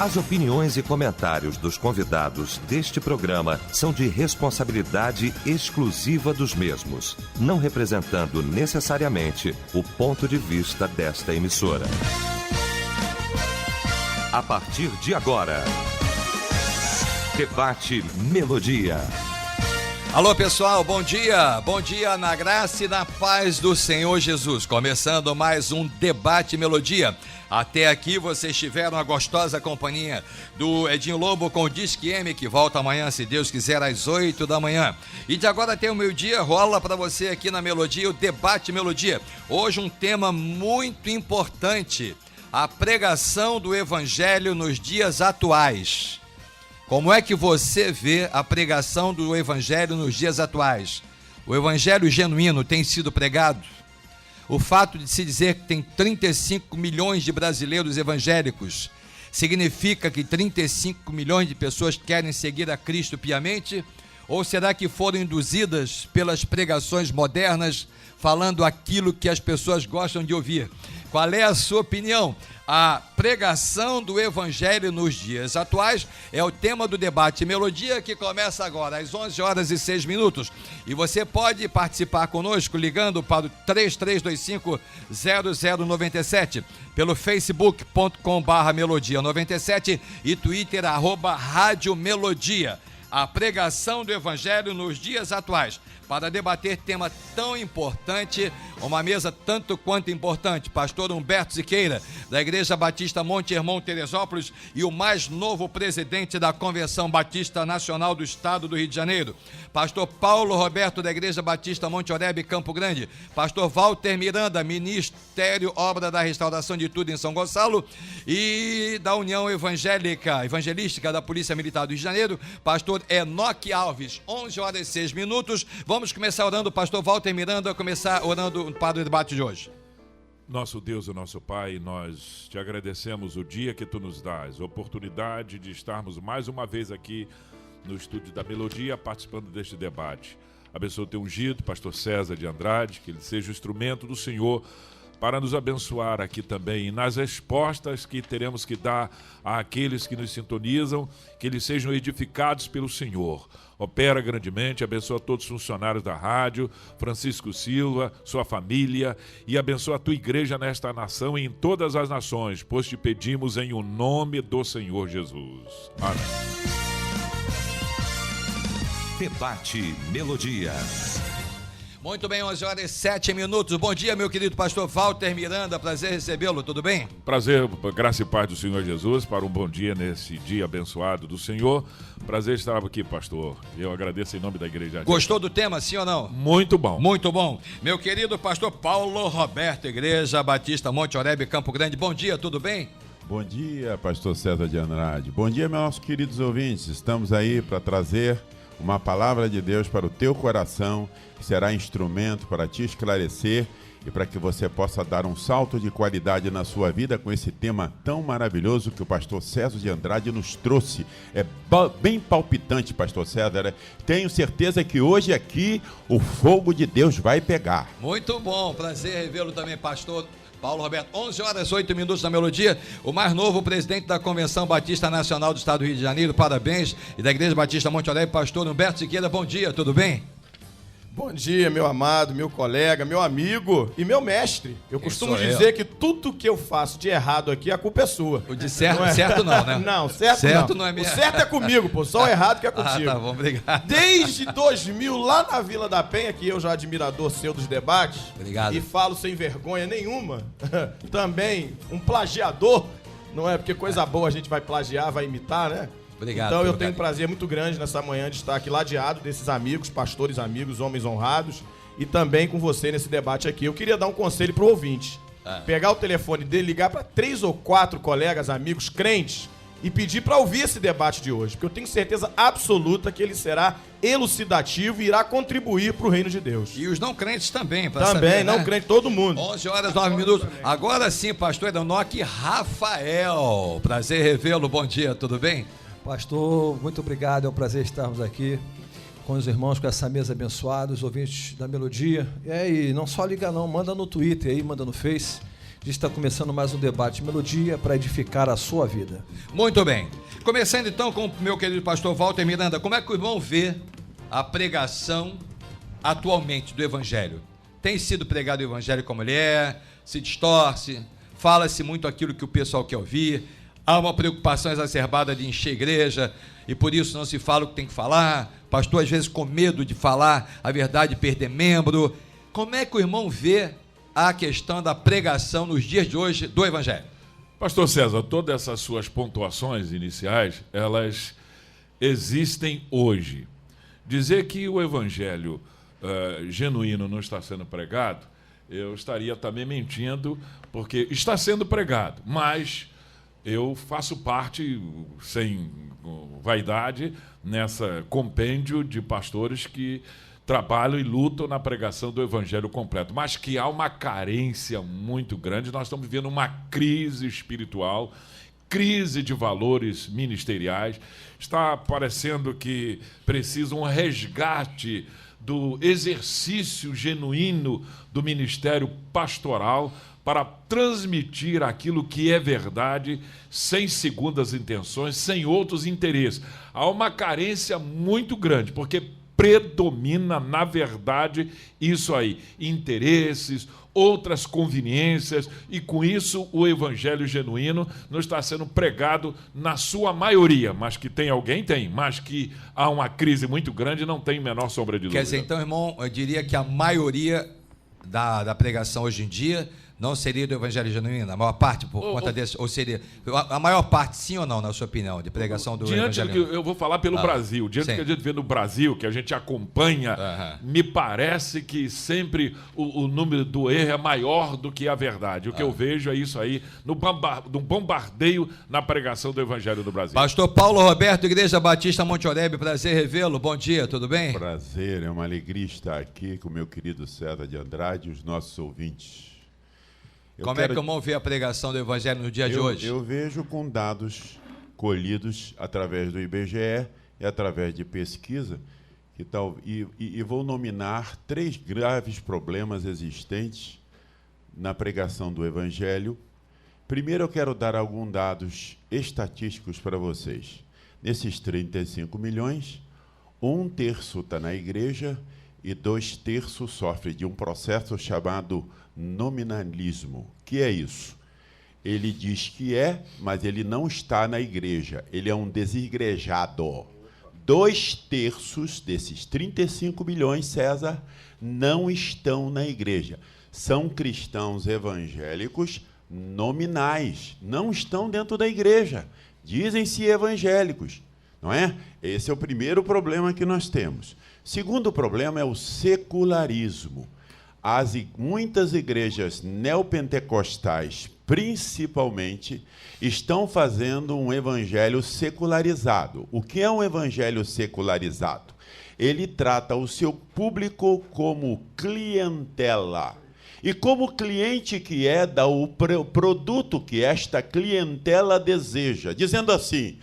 As opiniões e comentários dos convidados deste programa são de responsabilidade exclusiva dos mesmos, não representando necessariamente o ponto de vista desta emissora. A partir de agora, Debate Melodia. Alô pessoal, bom dia! Bom dia na graça e na paz do Senhor Jesus. Começando mais um Debate Melodia. Até aqui vocês tiveram a gostosa companhia do Edinho Lobo com o Disque M, que volta amanhã, se Deus quiser, às 8 da manhã. E de agora até o meio-dia rola para você aqui na Melodia o Debate Melodia. Hoje um tema muito importante, a pregação do Evangelho nos dias atuais. Como é que você vê a pregação do Evangelho nos dias atuais? O Evangelho genuíno tem sido pregado? O fato de se dizer que tem 35 milhões de brasileiros evangélicos significa que 35 milhões de pessoas querem seguir a Cristo piamente? Ou será que foram induzidas pelas pregações modernas, falando aquilo que as pessoas gostam de ouvir? Qual é a sua opinião? A pregação do Evangelho nos dias atuais é o tema do Debate Melodia, que começa agora às 11 horas e 6 minutos. E você pode participar conosco ligando para o 3325-0097, pelo facebook.com/melodia97 e Twitter @Rádio Melodia. A pregação do Evangelho nos dias atuais. Para debater tema tão importante, uma mesa tanto quanto importante, pastor Humberto Siqueira, da Igreja Batista Monte Hermon, Teresópolis, e o mais novo presidente da Convenção Batista Nacional do Estado do Rio de Janeiro, pastor Paulo Roberto, da Igreja Batista Monte Oreb, Campo Grande, pastor Walter Miranda, Ministério Obra da Restauração de Tudo em São Gonçalo, e da União Evangelística da Polícia Militar do Rio de Janeiro, pastor Enoque Alves. 11 horas e 6 minutos. Vamos começar orando, pastor Walter Miranda, começar orando para o debate de hoje. Nosso Deus e nosso Pai, nós te agradecemos o dia que tu nos dás, a oportunidade de estarmos mais uma vez aqui no estúdio da Melodia, participando deste debate. Abençoa o teu ungido, pastor César de Andrade, que ele seja o instrumento do Senhor para nos abençoar aqui também, nas respostas que teremos que dar àqueles que nos sintonizam, que eles sejam edificados pelo Senhor. Opera grandemente, abençoa todos os funcionários da rádio, Francisco Silva, sua família, e abençoa a tua igreja nesta nação e em todas as nações, pois te pedimos em o nome do Senhor Jesus. Amém. Debate Melodia. Muito bem, 11 horas e 7 minutos. Bom dia, meu querido pastor Walter Miranda, prazer recebê-lo, tudo bem? Prazer, graça e paz do Senhor Jesus, para um bom dia nesse dia abençoado do Senhor. Prazer estar aqui, pastor. Eu agradeço em nome da igreja. Gostou do tema, sim ou não? Muito bom. Muito bom. Meu querido pastor Paulo Roberto, Igreja Batista Monte Oreb, Campo Grande. Bom dia, tudo bem? Bom dia, pastor César de Andrade. Bom dia, meus queridos ouvintes. Estamos aí para trazer uma palavra de Deus para o teu coração, que será instrumento para te esclarecer e para que você possa dar um salto de qualidade na sua vida com esse tema tão maravilhoso que o pastor César de Andrade nos trouxe. É bem palpitante, pastor César. Tenho certeza que hoje aqui o fogo de Deus vai pegar. Muito bom, prazer revê-lo também, pastor Paulo Roberto. 11 horas e 8 minutos na Melodia, o mais novo presidente da Convenção Batista Nacional do Estado do Rio de Janeiro, parabéns, e da Igreja Batista Monte Oreb, pastor Humberto Siqueira. Bom dia, tudo bem? Bom dia, meu amado, meu colega, meu amigo e meu mestre. Eu costumo dizer que tudo que eu faço de errado aqui, a culpa é sua. O de certo não, certo não, né? Não, certo não é minha. O certo é comigo, pô, só o errado que é contigo. Tá bom, obrigado. Desde 2000, lá na Vila da Penha, que eu já admirador seu dos debates. Obrigado. E falo sem vergonha nenhuma. Também um plagiador, não é? Porque coisa boa a gente vai plagiar, vai imitar, né? Obrigado. Então eu tenho um prazer muito grande nessa manhã de estar aqui ladeado desses amigos, pastores amigos, homens honrados, e também com você nesse debate aqui. Eu queria dar um conselho pro ouvinte. Pegar o telefone dele, ligar para 3 ou 4 colegas, amigos, crentes, e pedir para ouvir esse debate de hoje, porque eu tenho certeza absoluta que ele será elucidativo e irá contribuir para o reino de Deus. E os não crentes também, para saber, também, não crente, todo mundo. 11 horas, 9 minutos. Agora sim, pastor Enoque Rafael. Prazer revê-lo, bom dia, tudo bem? Pastor, muito obrigado, é um prazer estarmos aqui com os irmãos, com essa mesa abençoada, os ouvintes da Melodia. E aí, não só liga não, manda no Twitter aí, manda no Face, A gente está começando mais um debate Melodia para edificar a sua vida. Muito bem. Começando então com o meu querido pastor Walter Miranda, como é que o irmão vê a pregação atualmente do Evangelho? Tem sido pregado o Evangelho como ele é? Se distorce? Fala-se muito aquilo que o pessoal quer ouvir? Há uma preocupação exacerbada de encher igreja e por isso não se fala o que tem que falar? Pastor às vezes com medo de falar a verdade e perder membro. Como é que o irmão vê a questão da pregação nos dias de hoje do Evangelho? Pastor César, todas essas suas pontuações iniciais, elas existem hoje. Dizer que o evangelho genuíno não está sendo pregado, eu estaria também mentindo, porque está sendo pregado, mas eu faço parte, sem vaidade, nessa compêndio de pastores que trabalham e lutam na pregação do evangelho completo, mas que há uma carência muito grande. Nós estamos vivendo uma crise espiritual, crise de valores ministeriais. Está parecendo que precisa um resgate do exercício genuíno do ministério pastoral para transmitir aquilo que é verdade, sem segundas intenções, sem outros interesses. Há uma carência muito grande, porque predomina, na verdade, isso aí, interesses, outras conveniências, e com isso o evangelho genuíno não está sendo pregado na sua maioria, mas que tem alguém, tem, mas que há uma crise muito grande, não tem menor sombra de dúvida. Quer dizer, então, irmão, eu diria que a maioria da pregação hoje em dia não seria do evangelho genuíno, a maior parte por conta desse, ou seria a maior parte, sim ou não, na sua opinião, de pregação do evangelho? Diante do que eu vou falar pelo Brasil, diante do que a gente vê no Brasil, que a gente acompanha, me parece que sempre o número do erro é maior do que a verdade. O que eu vejo é isso aí, no bombardeio na pregação do evangelho do Brasil. Pastor Paulo Roberto, Igreja Batista Monte Oreb, prazer revê-lo, bom dia, tudo bem? Prazer, é uma alegria estar aqui com o meu querido César de Andrade e os nossos ouvintes. Como é que o irmão vê a pregação do Evangelho no dia de hoje? Eu vejo com dados colhidos através do IBGE e através de pesquisa, e vou nominar 3 graves problemas existentes na pregação do Evangelho. Primeiro eu quero dar alguns dados estatísticos para vocês. Nesses 35 milhões, 1/3 está na igreja e 2/3 sofre de um processo chamado nominalismo. Que é isso? Ele diz que é, mas ele não está na igreja. Ele é um desigrejado. 2/3 desses 35 milhões, César, não estão na igreja. São cristãos evangélicos nominais. Não estão dentro da igreja. Dizem-se evangélicos. Não é? Esse é o primeiro problema que nós temos. Segundo problema é o secularismo. Muitas igrejas neopentecostais, principalmente, estão fazendo um evangelho secularizado. O que é um evangelho secularizado? Ele trata o seu público como clientela. E como cliente que é, dá o produto que esta clientela deseja. Dizendo assim,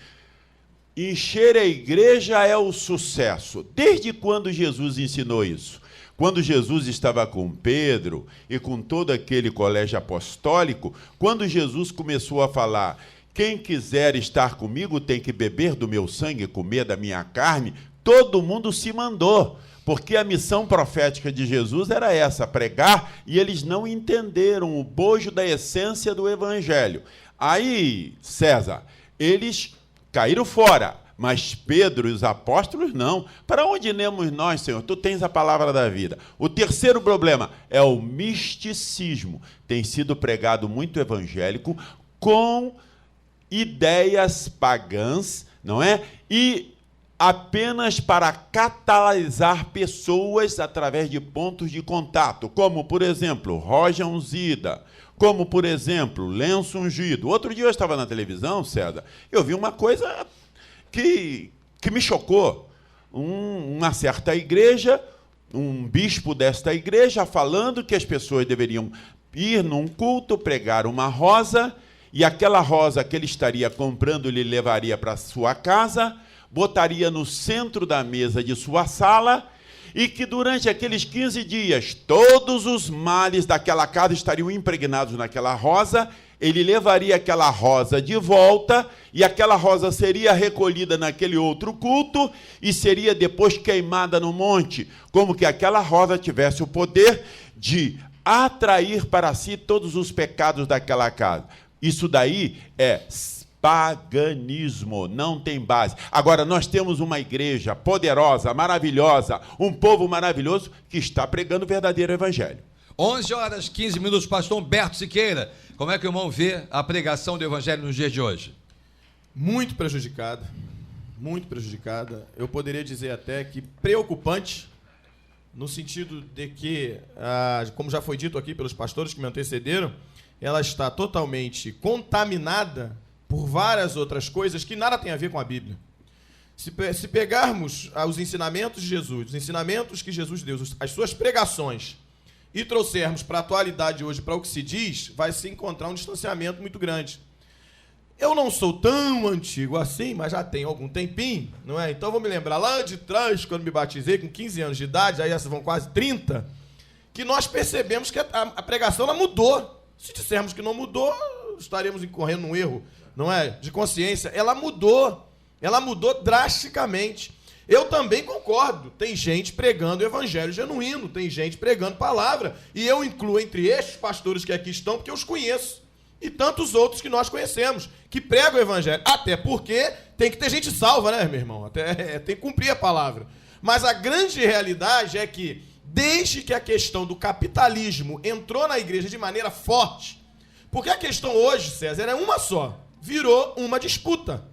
encher a igreja é o sucesso. Desde quando Jesus ensinou isso? Quando Jesus estava com Pedro e com todo aquele colégio apostólico, quando Jesus começou a falar, quem quiser estar comigo tem que beber do meu sangue, comer da minha carne, todo mundo se mandou, porque a missão profética de Jesus era essa, pregar, e eles não entenderam o bojo da essência do evangelho. Aí, César, eles caíram fora. Mas Pedro e os apóstolos não. Para onde iremos nós, Senhor? Tu tens a palavra da vida. O terceiro problema é o misticismo. Tem sido pregado muito evangélico com ideias pagãs, não é? E apenas para catalisar pessoas através de pontos de contato, como, por exemplo, roja ungida, como, por exemplo, lenço ungido. Outro dia eu estava na televisão, César, eu vi uma coisa que me chocou. Uma certa igreja, um bispo desta igreja, falando que as pessoas deveriam ir num culto, pregar uma rosa, e aquela rosa que ele estaria comprando, ele levaria para sua casa, botaria no centro da mesa de sua sala, e que durante aqueles 15 dias todos os males daquela casa estariam impregnados naquela rosa. Ele levaria aquela rosa de volta e aquela rosa seria recolhida naquele outro culto e seria depois queimada no monte, como que aquela rosa tivesse o poder de atrair para si todos os pecados daquela casa. Isso daí é paganismo, não tem base. Agora, nós temos uma igreja poderosa, maravilhosa, um povo maravilhoso que está pregando o verdadeiro evangelho. 11h15, pastor Humberto Siqueira. Como é que o irmão vê a pregação do evangelho nos dias de hoje? Muito prejudicada, muito prejudicada. Eu poderia dizer até que preocupante, no sentido de que, como já foi dito aqui pelos pastores que me antecederam, ela está totalmente contaminada por várias outras coisas que nada tem a ver com a Bíblia. Se pegarmos os ensinamentos de Jesus, os ensinamentos que Jesus deu, as suas pregações, e trouxermos para a atualidade hoje, para o que se diz, vai se encontrar um distanciamento muito grande. Eu não sou tão antigo assim, mas já tenho algum tempinho, não é? Então vou me lembrar lá de trás, quando me batizei, com 15 anos de idade, aí essas vão quase 30, que nós percebemos que a pregação ela mudou. Se dissermos que não mudou, estaremos incorrendo num erro, não é? De consciência. Ela mudou drasticamente. Eu também concordo, tem gente pregando o evangelho genuíno, tem gente pregando palavra, e eu incluo entre estes pastores que aqui estão, porque eu os conheço, e tantos outros que nós conhecemos, que pregam o evangelho, até porque tem que ter gente salva, né, meu irmão? Tem que cumprir a palavra. Mas a grande realidade é que, desde que a questão do capitalismo entrou na igreja de maneira forte, porque a questão hoje, César, é uma só, virou uma disputa.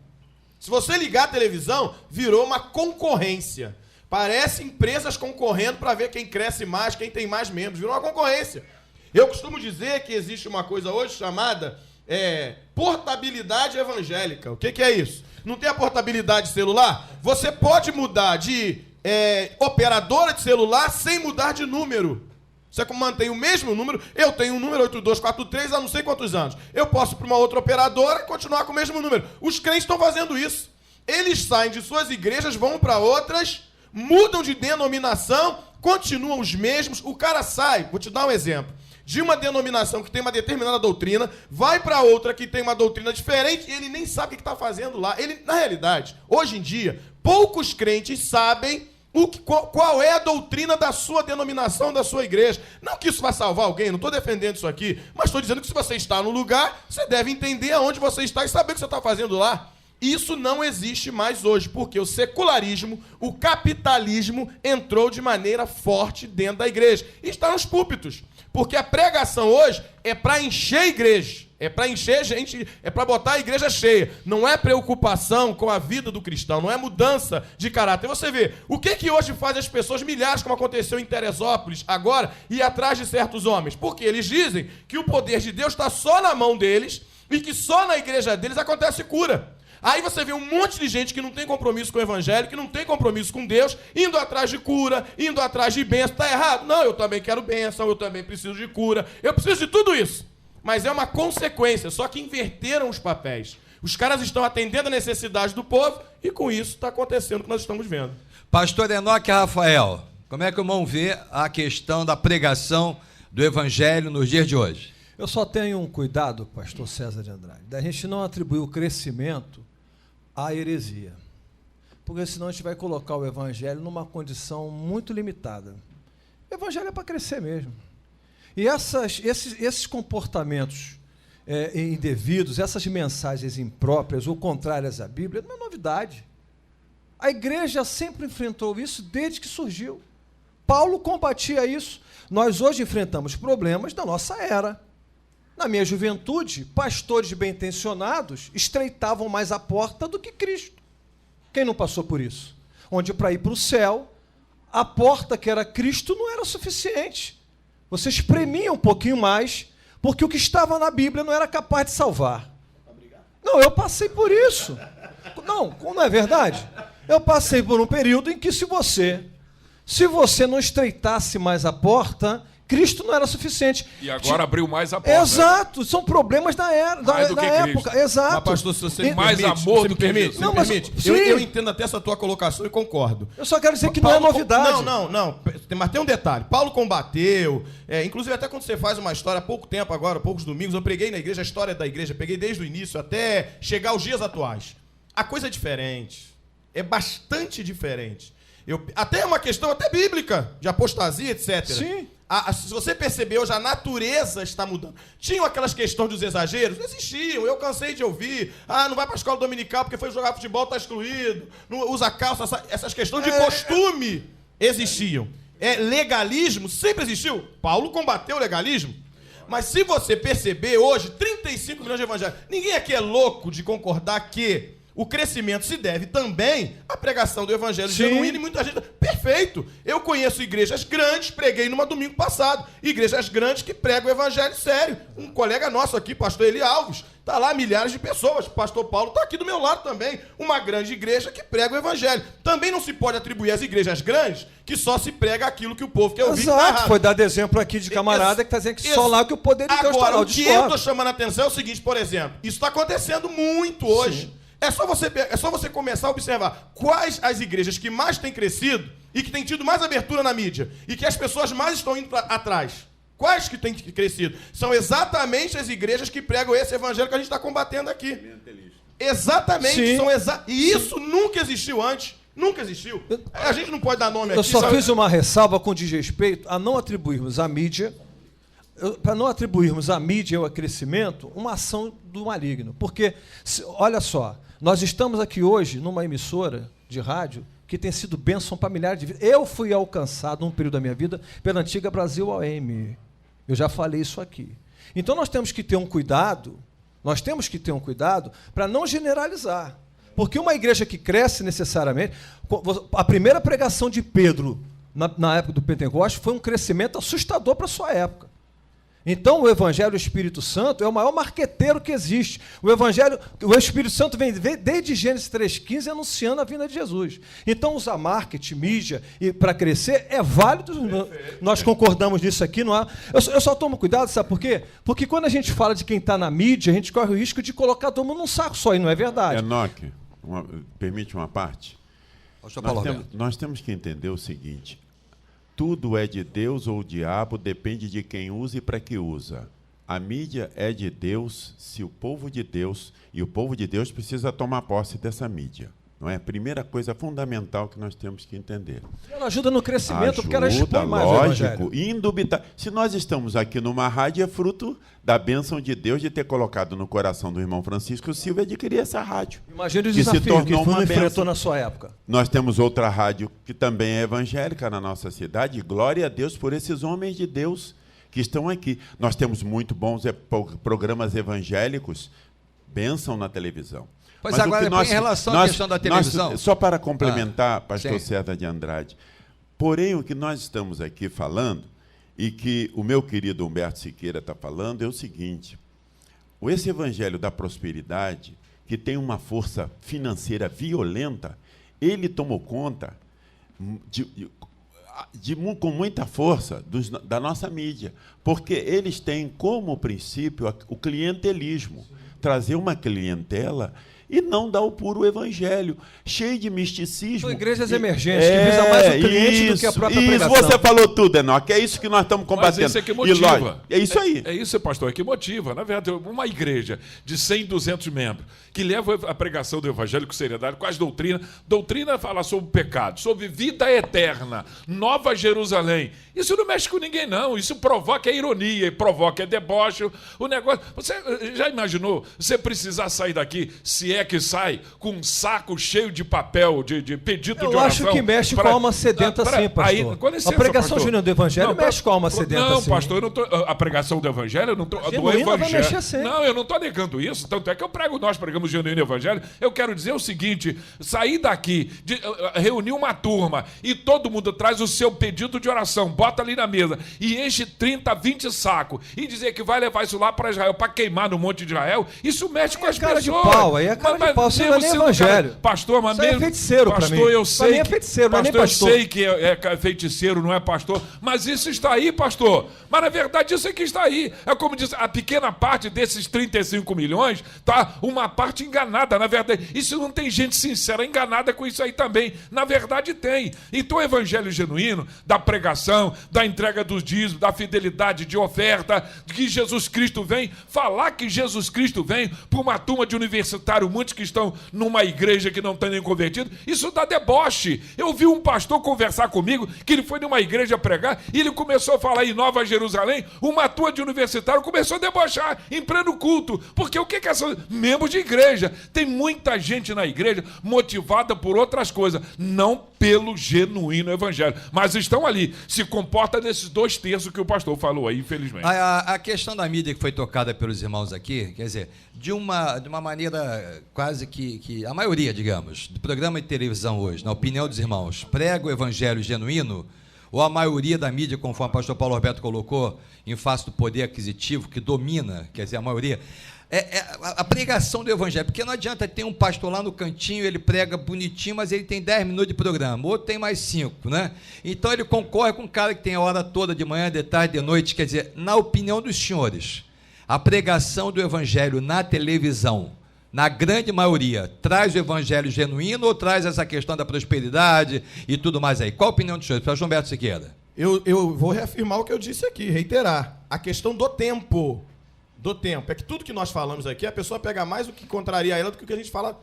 Se você ligar a televisão, virou uma concorrência. Parece empresas concorrendo para ver quem cresce mais, quem tem mais membros. Virou uma concorrência. Eu costumo dizer que existe uma coisa hoje chamada portabilidade evangélica. O que é isso? Não tem a portabilidade de celular? Você pode mudar de operadora de celular sem mudar de número. Você mantém o mesmo número, eu tenho um número 8243 há não sei quantos anos. Eu posso ir para uma outra operadora e continuar com o mesmo número. Os crentes estão fazendo isso. Eles saem de suas igrejas, vão para outras, mudam de denominação, continuam os mesmos. O cara sai, vou te dar um exemplo, de uma denominação que tem uma determinada doutrina, vai para outra que tem uma doutrina diferente e ele nem sabe o que está fazendo lá. Na realidade, hoje em dia, poucos crentes sabem qual é a doutrina da sua denominação, da sua igreja. Não que isso vai salvar alguém, não estou defendendo isso aqui, mas estou dizendo que se você está no lugar, você deve entender aonde você está e saber o que você está fazendo lá. Isso não existe mais hoje, porque o secularismo, o capitalismo entrou de maneira forte dentro da igreja. E está nos púlpitos, porque a pregação hoje é para encher a igreja. É para encher gente, é para botar a igreja cheia. Não é preocupação com a vida do cristão, não é mudança de caráter. Você vê, o que hoje faz as pessoas, milhares, como aconteceu em Teresópolis agora, ir atrás de certos homens? Porque eles dizem que o poder de Deus está só na mão deles e que só na igreja deles acontece cura. Aí você vê um monte de gente que não tem compromisso com o evangelho, que não tem compromisso com Deus, indo atrás de cura, indo atrás de bênção. Está errado? Não, eu também quero bênção, eu também preciso de cura, eu preciso de tudo isso. Mas é uma consequência, só que inverteram os papéis. Os caras estão atendendo a necessidade do povo e com isso está acontecendo o que nós estamos vendo. Pastor Enoque Rafael, como é que o irmão vê a questão da pregação do evangelho nos dias de hoje? Eu só tenho um cuidado, pastor César de Andrade, da gente não atribuir o crescimento à heresia. Porque senão a gente vai colocar o evangelho numa condição muito limitada. O evangelho é para crescer mesmo. E esses comportamentos indevidos, essas mensagens impróprias ou contrárias à Bíblia, não é novidade. A igreja sempre enfrentou isso desde que surgiu. Paulo combatia isso. Nós hoje enfrentamos problemas da nossa era. Na minha juventude, pastores bem-intencionados estreitavam mais a porta do que Cristo. Quem não passou por isso? Onde para ir para o céu, a porta que era Cristo não era suficiente. Você espremia um pouquinho mais, porque o que estava na Bíblia não era capaz de salvar. Não, eu passei por isso. Não é verdade? Eu passei por um período em que se você não estreitasse mais a porta, Cristo não era suficiente. E agora abriu mais a porta. Exato, são problemas da época. Cristo. Exato. Mas, pastor, se você me mais permite, amor você do me que permite, Jesus. não, Mas, permite. sim. Eu entendo até essa tua colocação e concordo. Eu só quero dizer que não é novidade. Não. Mas tem um detalhe. Paulo combateu. Inclusive, até quando você faz uma história, há pouco tempo agora, poucos domingos, eu preguei na igreja, a história da igreja, peguei desde o início até chegar aos dias atuais. A coisa é diferente. É bastante diferente. Até é uma questão até bíblica, de apostasia, etc. Sim. Se você percebeu, já a natureza está mudando. Tinham aquelas questões dos exageros? Não existiam, eu cansei de ouvir. Não vai para a escola dominical porque foi jogar futebol, está excluído. Não usa calça, essas questões de costume existiam. Legalismo sempre existiu. Paulo combateu o legalismo. Mas se você perceber, hoje, 35 milhões de evangélicos. Ninguém aqui é louco de concordar que o crescimento se deve também à pregação do evangelho genuíno e muita gente... Perfeito! Eu conheço igrejas grandes, preguei numa domingo passado, igrejas grandes que pregam o evangelho sério. Um colega nosso aqui, pastor Eli Alves, está lá, milhares de pessoas. Pastor Paulo está aqui do meu lado também. Uma grande igreja que prega o evangelho. Também não se pode atribuir às igrejas grandes que só se prega aquilo que o povo quer ouvir. Exato, foi dado exemplo aqui de camarada que está dizendo que só lá que o poder de Deus está lá. Agora, o que eu estou chamando a atenção é o seguinte, por exemplo, isso está acontecendo muito hoje. Sim. É só você começar a observar quais as igrejas que mais têm crescido e que têm tido mais abertura na mídia e que as pessoas mais estão indo atrás. Quais que têm crescido? São exatamente as igrejas que pregam esse evangelho que a gente está combatendo aqui. Exatamente. E isso nunca existiu antes. Nunca existiu. A gente não pode dar nome aqui. Eu só fiz uma ressalva com desrespeito a não atribuirmos à mídia, para não atribuirmos à mídia ou ao crescimento, uma ação do maligno. Porque, olha só, nós estamos aqui hoje numa emissora de rádio que tem sido bênção para milhares de vidas. Eu fui alcançado num período da minha vida pela antiga Brasil AM. Eu já falei isso aqui. Então nós temos que ter um cuidado, para não generalizar. Porque uma igreja que cresce necessariamente... A primeira pregação de Pedro, na época do Pentecostes, foi um crescimento assustador para a sua época. Então, o Evangelho do Espírito Santo é o maior marqueteiro que existe. O Espírito Santo vem desde Gênesis 3,15 anunciando a vinda de Jesus. Então, usar marketing, mídia, para crescer é válido. Perfeito. Nós concordamos nisso aqui. Não há... Eu só tomo cuidado, sabe por quê? Porque quando a gente fala de quem está na mídia, a gente corre o risco de colocar todo mundo num saco só, e não é verdade. Enoque, permite uma parte? Nós temos que entender o seguinte... Tudo é de Deus ou o diabo, depende de quem usa e para que usa. A mídia é de Deus se o povo de Deus, e o povo de Deus precisa tomar posse dessa mídia. Não é a primeira coisa fundamental que nós temos que entender. Ela ajuda no crescimento, porque ela expõe mais o evangelho. Indubitável. Se nós estamos aqui numa rádio, é fruto da bênção de Deus de ter colocado no coração do irmão Francisco Silva adquirir essa rádio. Imagina o desafio que ele enfrentou na sua época. Nós temos outra rádio que também é evangélica na nossa cidade. Glória a Deus por esses homens de Deus que estão aqui. Nós temos muito bons programas evangélicos, bênção na televisão. Pois mas agora, em relação à questão da televisão... Só para complementar, pastor César de Andrade, porém, o que nós estamos aqui falando, e que o meu querido Humberto Siqueira está falando, é o seguinte, esse evangelho da prosperidade, que tem uma força financeira violenta, ele tomou conta com muita força da nossa mídia, porque eles têm como princípio o clientelismo, trazer uma clientela e não dar o puro evangelho, cheio de misticismo. São igrejas emergentes, que visam mais o cliente do que a própria pregação. Isso, você falou tudo, Enoque, é isso que nós estamos combatendo. Mas isso é que motiva. É isso aí. É isso, pastor, é que motiva. Na verdade, uma igreja de 100, 200 membros, que leva a pregação do evangelho com seriedade, com as doutrinas. Doutrina fala sobre o pecado, sobre vida eterna, Nova Jerusalém. Isso não mexe com ninguém, não. Isso provoca a ironia, provoca deboche. O negócio... Você já imaginou você precisar sair daqui, se é que sai, com um saco cheio de papel, de pedido de oração? Eu acho que mexe com a alma sedenta, sim, pastor. Aí, com licença, a pregação pastor. genuína do evangelho mexe com a alma sedenta, não, sim. Não, pastor, eu não tô, a pregação do evangelho, eu não tô... Do evangelho. Não, eu não estou negando isso, tanto é que nós pregamos genuíno evangelho. Eu quero dizer o seguinte, sair daqui, reunir uma turma e todo mundo traz o seu pedido de oração, bota ali na mesa e enche 30, 20 sacos e dizer que vai levar isso lá para Israel, para queimar no Monte de Israel, isso mexe com as pessoas. De pau, aí é Isso não é nem evangelho. Pastor, mas isso é feiticeiro pra mim. Eu sei. Pra mim é feiticeiro, não é nem pastor. Eu sei que é feiticeiro, não é pastor, mas isso está aí, pastor. Mas na verdade isso é que está aí. É como diz, a pequena parte desses 35 milhões, tá? Uma parte enganada, na verdade. Isso não tem gente sincera enganada com isso aí também. Na verdade tem. Então o evangelho genuíno, da pregação, da entrega dos dízimos, da fidelidade de oferta, de que Jesus Cristo vem, falar que Jesus Cristo vem para uma turma de universitário, muitos que estão numa igreja que não tem nem convertido, isso dá deboche. Eu vi um pastor conversar comigo, que ele foi numa igreja pregar, e ele começou a falar em Nova Jerusalém, uma turma de universitário começou a debochar em pleno culto, porque o que é são membros de igreja? Tem muita gente na igreja motivada por outras coisas, não pelo genuíno evangelho, mas estão ali, se comporta nesses 2/3 que o pastor falou aí, infelizmente. A questão da mídia que foi tocada pelos irmãos aqui, quer dizer, de uma maneira quase que a maioria, digamos, do programa de televisão hoje, na opinião dos irmãos, prega o evangelho genuíno, ou a maioria da mídia, conforme o pastor Paulo Roberto colocou, em face do poder aquisitivo que domina, quer dizer, a maioria, a pregação do evangelho, porque não adianta ter um pastor lá no cantinho, ele prega bonitinho, mas ele tem 10 minutos de programa, outro tem mais 5, né? Então ele concorre com um cara que tem a hora toda, de manhã, de tarde, de noite, quer dizer, na opinião dos senhores, a pregação do evangelho na televisão, na grande maioria, traz o evangelho genuíno ou traz essa questão da prosperidade e tudo mais aí? Qual a opinião dos senhores? Pastor Humberto Siqueira. Eu vou reafirmar o que eu disse aqui, reiterar. A questão do tempo. Do tempo. É que tudo que nós falamos aqui, a pessoa pega mais o que contraria ela do que o que a gente fala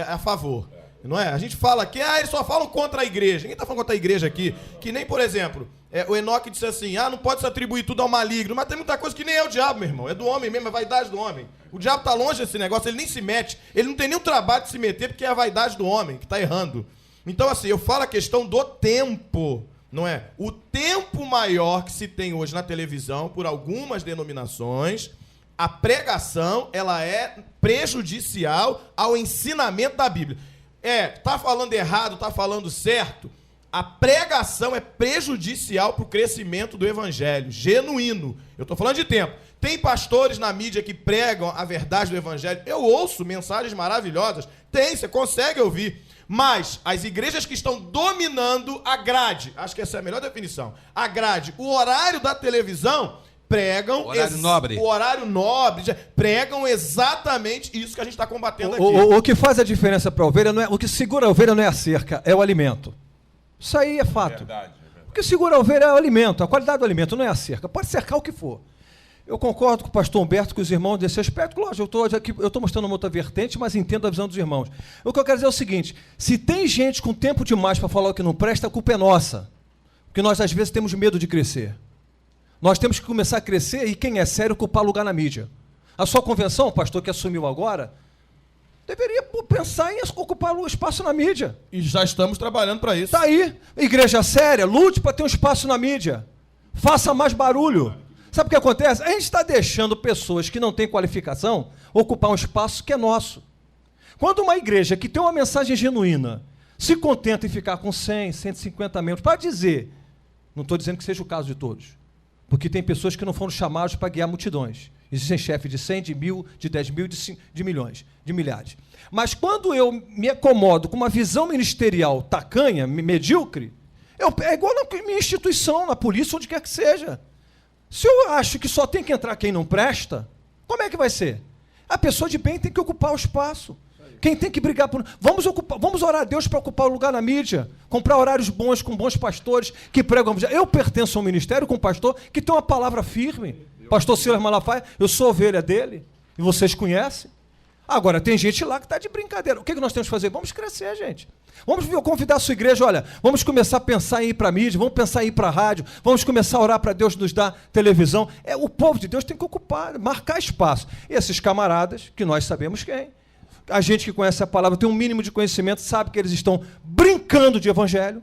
a favor. Não é? A gente fala que eles só falam contra a igreja. Ninguém está falando contra a igreja aqui. Que nem, por exemplo, o Enoque disse assim, não pode se atribuir tudo ao maligno. Mas tem muita coisa que nem é o diabo, meu irmão. É do homem mesmo, é a vaidade do homem. O diabo está longe desse negócio, ele nem se mete. Ele não tem nenhum trabalho de se meter, porque é a vaidade do homem que está errando. Então, assim, eu falo a questão do tempo. Não é? O tempo maior que se tem hoje na televisão, por algumas denominações, a pregação, ela é prejudicial ao ensinamento da Bíblia. Tá falando errado, tá falando certo, a pregação é prejudicial para o crescimento do evangelho, genuíno. Eu estou falando de tempo. Tem pastores na mídia que pregam a verdade do evangelho. Eu ouço mensagens maravilhosas. Tem, você consegue ouvir. Mas as igrejas que estão dominando a grade, acho que essa é a melhor definição, a grade, o horário da televisão, pregam... O horário nobre, pregam exatamente isso que a gente está combatendo aqui. O que faz a diferença para a ovelha, o que segura a ovelha não é a cerca, é o alimento. Isso aí é fato. Verdade. O que segura a ovelha é o alimento, a qualidade do alimento, não é a cerca. Pode cercar o que for. Eu concordo com o pastor Humberto, com os irmãos desse aspecto. Lógico, eu estou mostrando uma outra vertente, mas entendo a visão dos irmãos. O que eu quero dizer é o seguinte, se tem gente com tempo demais para falar o que não presta, a culpa é nossa. Porque nós, às vezes, temos medo de crescer. Nós temos que começar a crescer e, quem é sério, ocupar lugar na mídia. A sua convenção, o pastor que assumiu agora, deveria pensar em ocupar o espaço na mídia. E já estamos trabalhando para isso. Está aí. Igreja séria, lute para ter um espaço na mídia. Faça mais barulho. Sabe o que acontece? A gente está deixando pessoas que não têm qualificação ocupar um espaço que é nosso. Quando uma igreja que tem uma mensagem genuína se contenta em ficar com 100, 150 membros, para dizer, não estou dizendo que seja o caso de todos, porque tem pessoas que não foram chamados para guiar multidões. Existem chefes de 100, de 1.000, de 10 mil, de milhões, de milhares. Mas quando eu me acomodo com uma visão ministerial tacanha, medíocre, é igual na minha instituição, na polícia, onde quer que seja. Se eu acho que só tem que entrar quem não presta, como é que vai ser? A pessoa de bem tem que ocupar o espaço. Quem tem que brigar por... Vamos orar a Deus para ocupar o lugar na mídia, comprar horários bons com bons pastores que pregam. Eu pertenço a um ministério com um pastor que tem uma palavra firme. Pastor Silas Malafaia, eu sou ovelha dele, e vocês conhecem. Agora, tem gente lá que está de brincadeira. O que nós temos que fazer? Vamos crescer, gente. Vamos convidar a sua igreja, olha, vamos começar a pensar em ir para a mídia, vamos pensar em ir para a rádio, vamos começar a orar para Deus nos dar televisão. O povo de Deus tem que ocupar, marcar espaço. E esses camaradas, que nós sabemos quem, a gente que conhece a palavra, tem um mínimo de conhecimento, sabe que eles estão brincando de evangelho,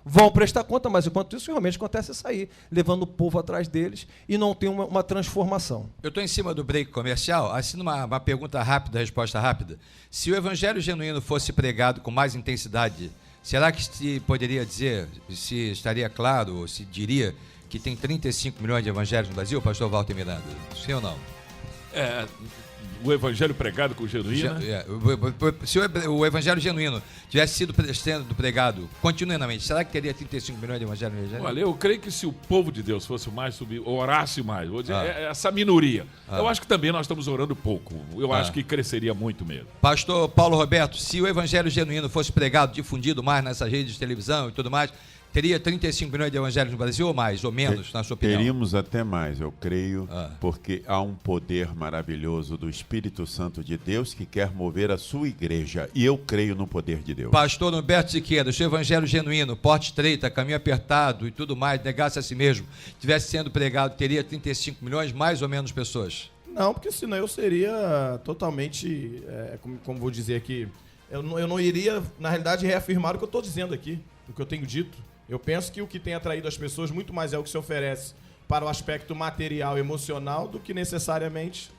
vão prestar conta, mas enquanto isso, realmente acontece isso aí, levando o povo atrás deles e não tem uma transformação. Eu estou em cima do break comercial, assino uma pergunta rápida, resposta rápida. Se o evangelho genuíno fosse pregado com mais intensidade, será que se poderia dizer, se estaria claro, ou se diria que tem 35 milhões de evangelhos no Brasil, pastor Walter Miranda? Sim ou não? O evangelho pregado com genuína. Se o evangelho genuíno tivesse sido sendo pregado continuamente, será que teria 35 milhões de evangelho genuíno? Olha, eu creio que se o povo de Deus fosse mais, orasse mais, vou dizer, essa minoria, eu acho que também nós estamos orando pouco. Eu acho que cresceria muito mesmo. Pastor Paulo Roberto, se o evangelho genuíno fosse pregado, difundido mais nessas redes de televisão e tudo mais, teria 35 milhões de evangelhos no Brasil ou mais, ou menos, na sua opinião? Teríamos até mais, eu creio, porque há um poder maravilhoso do Espírito Santo de Deus que quer mover a sua igreja, e eu creio no poder de Deus. Pastor Humberto Siqueira, se o evangelho genuíno, porta estreita, caminho apertado e tudo mais, negasse a si mesmo, tivesse sendo pregado, teria 35 milhões, mais ou menos pessoas? Não, porque senão eu seria totalmente, como vou dizer aqui, eu não iria, na realidade, reafirmar o que eu estou dizendo aqui, o que eu tenho dito. Eu penso que o que tem atraído as pessoas muito mais é o que se oferece para o aspecto material e emocional do que necessariamente,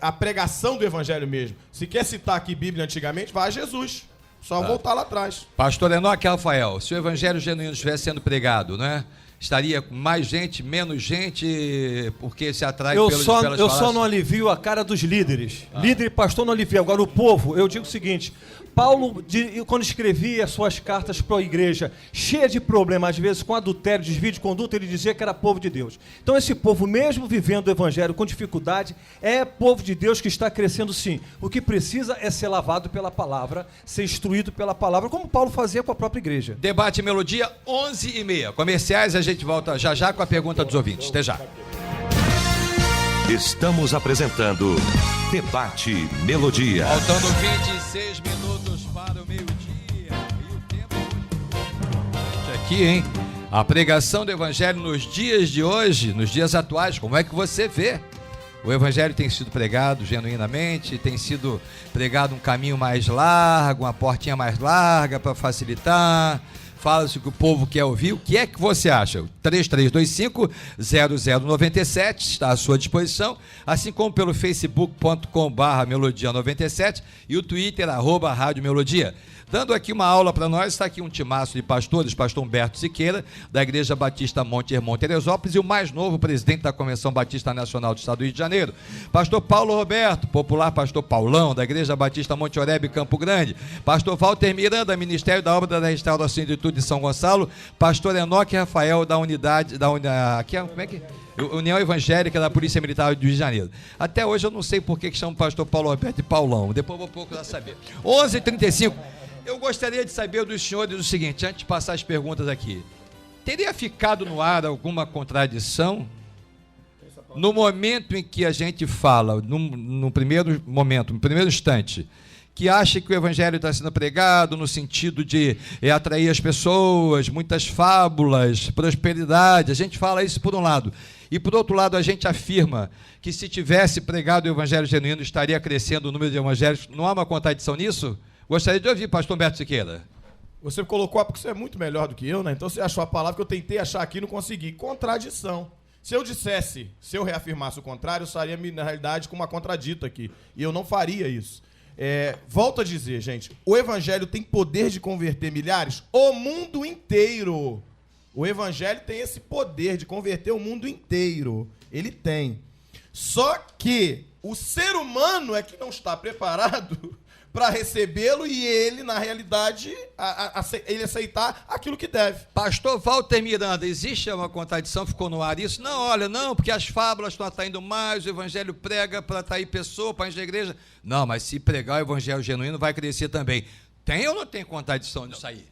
a pregação do evangelho mesmo. Se quer citar aqui Bíblia antigamente, vai a Jesus. Só voltar lá atrás. Pastor Enoque Rafael, se o evangelho genuíno estivesse sendo pregado, né? Estaria com mais gente, menos gente, porque se atrai pelas falácias? Eu só não alivio a cara dos líderes. Líder e pastor não alivio. Agora, o povo, eu digo o seguinte: Paulo, quando escrevia as suas cartas para a igreja, cheia de problemas, às vezes com adultério, desvio de conduta, ele dizia que era povo de Deus. Então, esse povo, mesmo vivendo o evangelho com dificuldade, é povo de Deus que está crescendo, sim. O que precisa é ser lavado pela palavra, ser instruído pela palavra, como Paulo fazia com a própria igreja. Debate Melodia, 11h30. Comerciais, a gente volta já com a pergunta dos ouvintes. Até já. Estamos apresentando Debate Melodia. Faltando 26 minutos para o meio-dia. E o tempo aqui, hein? A pregação do evangelho nos dias de hoje, nos dias atuais, como é que você vê? O evangelho tem sido pregado genuinamente, tem sido pregado um caminho mais largo, uma portinha mais larga para facilitar. Fala-se o que o povo quer ouvir. O que é que você acha? 3325-0097 está à sua disposição, assim como pelo facebook.com/melodia97 e o Twitter, @Rádio Melodia. Dando aqui uma aula para nós, está aqui um timaço de pastores, pastor Humberto Siqueira, da Igreja Batista Monte Hermon, Teresópolis, e o mais novo presidente da Convenção Batista Nacional do Estado do Rio de Janeiro, pastor Paulo Roberto, popular pastor Paulão, da Igreja Batista Monte Oreb, Campo Grande, pastor Walter Miranda, Ministério da Obra da Restauração e de São Gonçalo, pastor Enoque Rafael, da unidade, União Evangélica da Polícia Militar do Rio de Janeiro. Até hoje eu não sei por que chamam o pastor Paulo Roberto de Paulão, depois eu vou procurar saber. 11h35. Eu gostaria de saber dos senhores o seguinte, antes de passar as perguntas aqui. Teria ficado no ar alguma contradição no momento em que a gente fala, no primeiro momento, no primeiro instante, que acha que o evangelho está sendo pregado no sentido de atrair as pessoas, muitas fábulas, prosperidade, a gente fala isso por um lado. E por outro lado, a gente afirma que se tivesse pregado o evangelho genuíno, estaria crescendo o número de evangelhos. Não há uma contradição nisso? Gostaria de ouvir, pastor Humberto Siqueira. Você colocou, porque você é muito melhor do que eu, né? Então você achou a palavra que eu tentei achar aqui e não consegui. Contradição. Se eu reafirmasse o contrário, eu estaria, na realidade, com uma contradita aqui. E eu não faria isso. Volto a dizer, gente, o evangelho tem poder de converter milhares? O mundo inteiro. O evangelho tem esse poder de converter o mundo inteiro. Ele tem. Só que o ser humano é que não está preparado para recebê-lo e ele, na realidade, ele aceitar aquilo que deve. Pastor Walter Miranda, existe uma contradição, ficou no ar isso? Não, olha, não, porque as fábulas estão atraindo mais, o evangelho prega para atrair pessoa, para encher a igreja. Não, mas se pregar o evangelho genuíno, vai crescer também. Tem ou não tem contradição disso aí?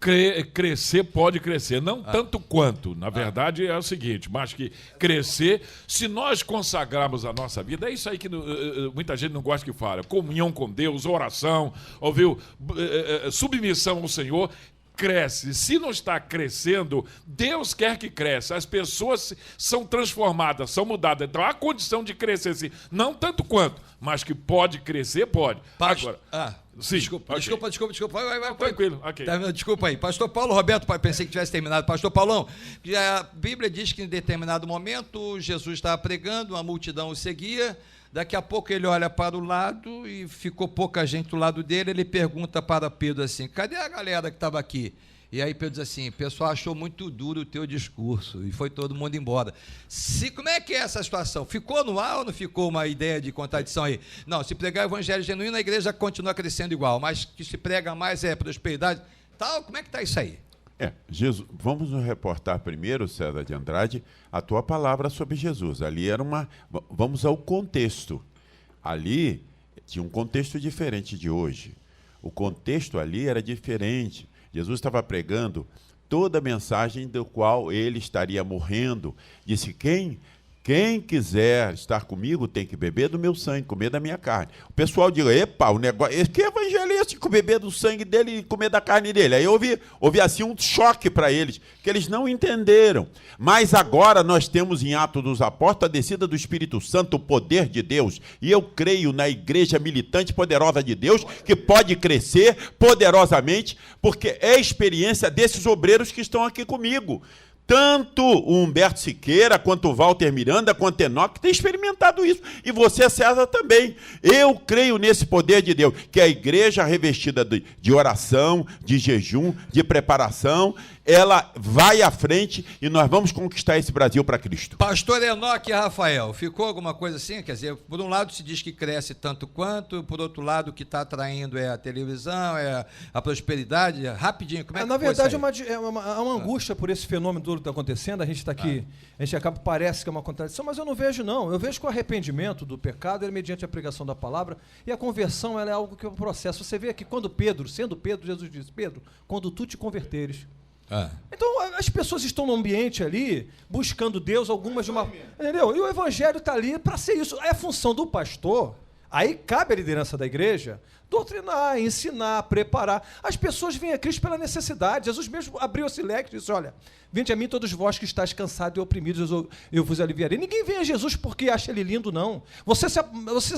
Crescer pode crescer, não tanto quanto. Na verdade é o seguinte, mas que crescer, se nós consagrarmos a nossa vida, é isso aí que muita gente não gosta que fala, comunhão com Deus, oração, ouviu? Submissão ao Senhor, cresce. Se não está crescendo, Deus quer que cresça. As pessoas são transformadas, são mudadas. Então há condição de crescer, sim. Não tanto quanto, mas que pode crescer, pode. Agora... Sim, desculpa. Vai. Tranquilo, ok. Desculpa aí. Pastor Paulo Roberto, pensei que tivesse terminado. Pastor Paulão, a Bíblia diz que em determinado momento Jesus estava pregando, uma multidão o seguia, daqui a pouco ele olha para o lado e ficou pouca gente do lado dele, ele pergunta para Pedro assim, cadê a galera que estava aqui? E aí Pedro diz assim, o pessoal achou muito duro o teu discurso, e foi todo mundo embora. Como é que é essa situação? Ficou no ar ou não ficou uma ideia de contradição aí? Não, se pregar o evangelho genuíno, a igreja continua crescendo igual, mas que se prega mais é prosperidade, tal, como é que está isso aí? Jesus, vamos nos reportar primeiro, César de Andrade, a tua palavra sobre Jesus. Ali era vamos ao contexto. Ali tinha um contexto diferente de hoje. O contexto ali era diferente. Jesus estava pregando toda a mensagem do qual ele estaria morrendo. Disse, quem quiser estar comigo tem que beber do meu sangue, comer da minha carne. O pessoal diz, epa, o negócio, que evangelho é esse, beber do sangue dele e comer da carne dele? Aí houve assim um choque para eles, que eles não entenderam. Mas agora nós temos em Atos dos Apóstolos a descida do Espírito Santo, o poder de Deus. E eu creio na igreja militante poderosa de Deus, que pode crescer poderosamente, porque é a experiência desses obreiros que estão aqui comigo. Tanto o Humberto Siqueira, quanto o Walter Miranda, quanto o Enoque têm experimentado isso. E você, César, também. Eu creio nesse poder de Deus, que a igreja revestida de oração, de jejum, de preparação, ela vai à frente e nós vamos conquistar esse Brasil para Cristo. Pastor Enoque e Rafael, ficou alguma coisa assim? Quer dizer, por um lado se diz que cresce tanto quanto, por outro lado o que está atraindo é a televisão, é a prosperidade. Rapidinho, como é que na verdade, é uma angústia por esse fenômeno que está acontecendo. A gente está aqui, a gente acaba, parece que é uma contradição, mas eu não vejo, não. Eu vejo que o arrependimento do pecado é mediante a pregação da palavra, e a conversão ela é algo que é um processo. Você vê aqui, quando Pedro, sendo Pedro, Jesus disse, Pedro, quando tu te converteres. Então as pessoas estão no ambiente ali, buscando Deus, algumas de uma... Entendeu? E o evangelho está ali para ser isso. É função do pastor, aí cabe a liderança da igreja, doutrinar, ensinar, preparar. As pessoas vêm a Cristo pela necessidade. Jesus mesmo abriu esse leque e disse, olha, vinde a mim todos vós que estáis cansados e oprimidos, eu vos aliviarei. Ninguém vem a Jesus porque acha ele lindo, não. Você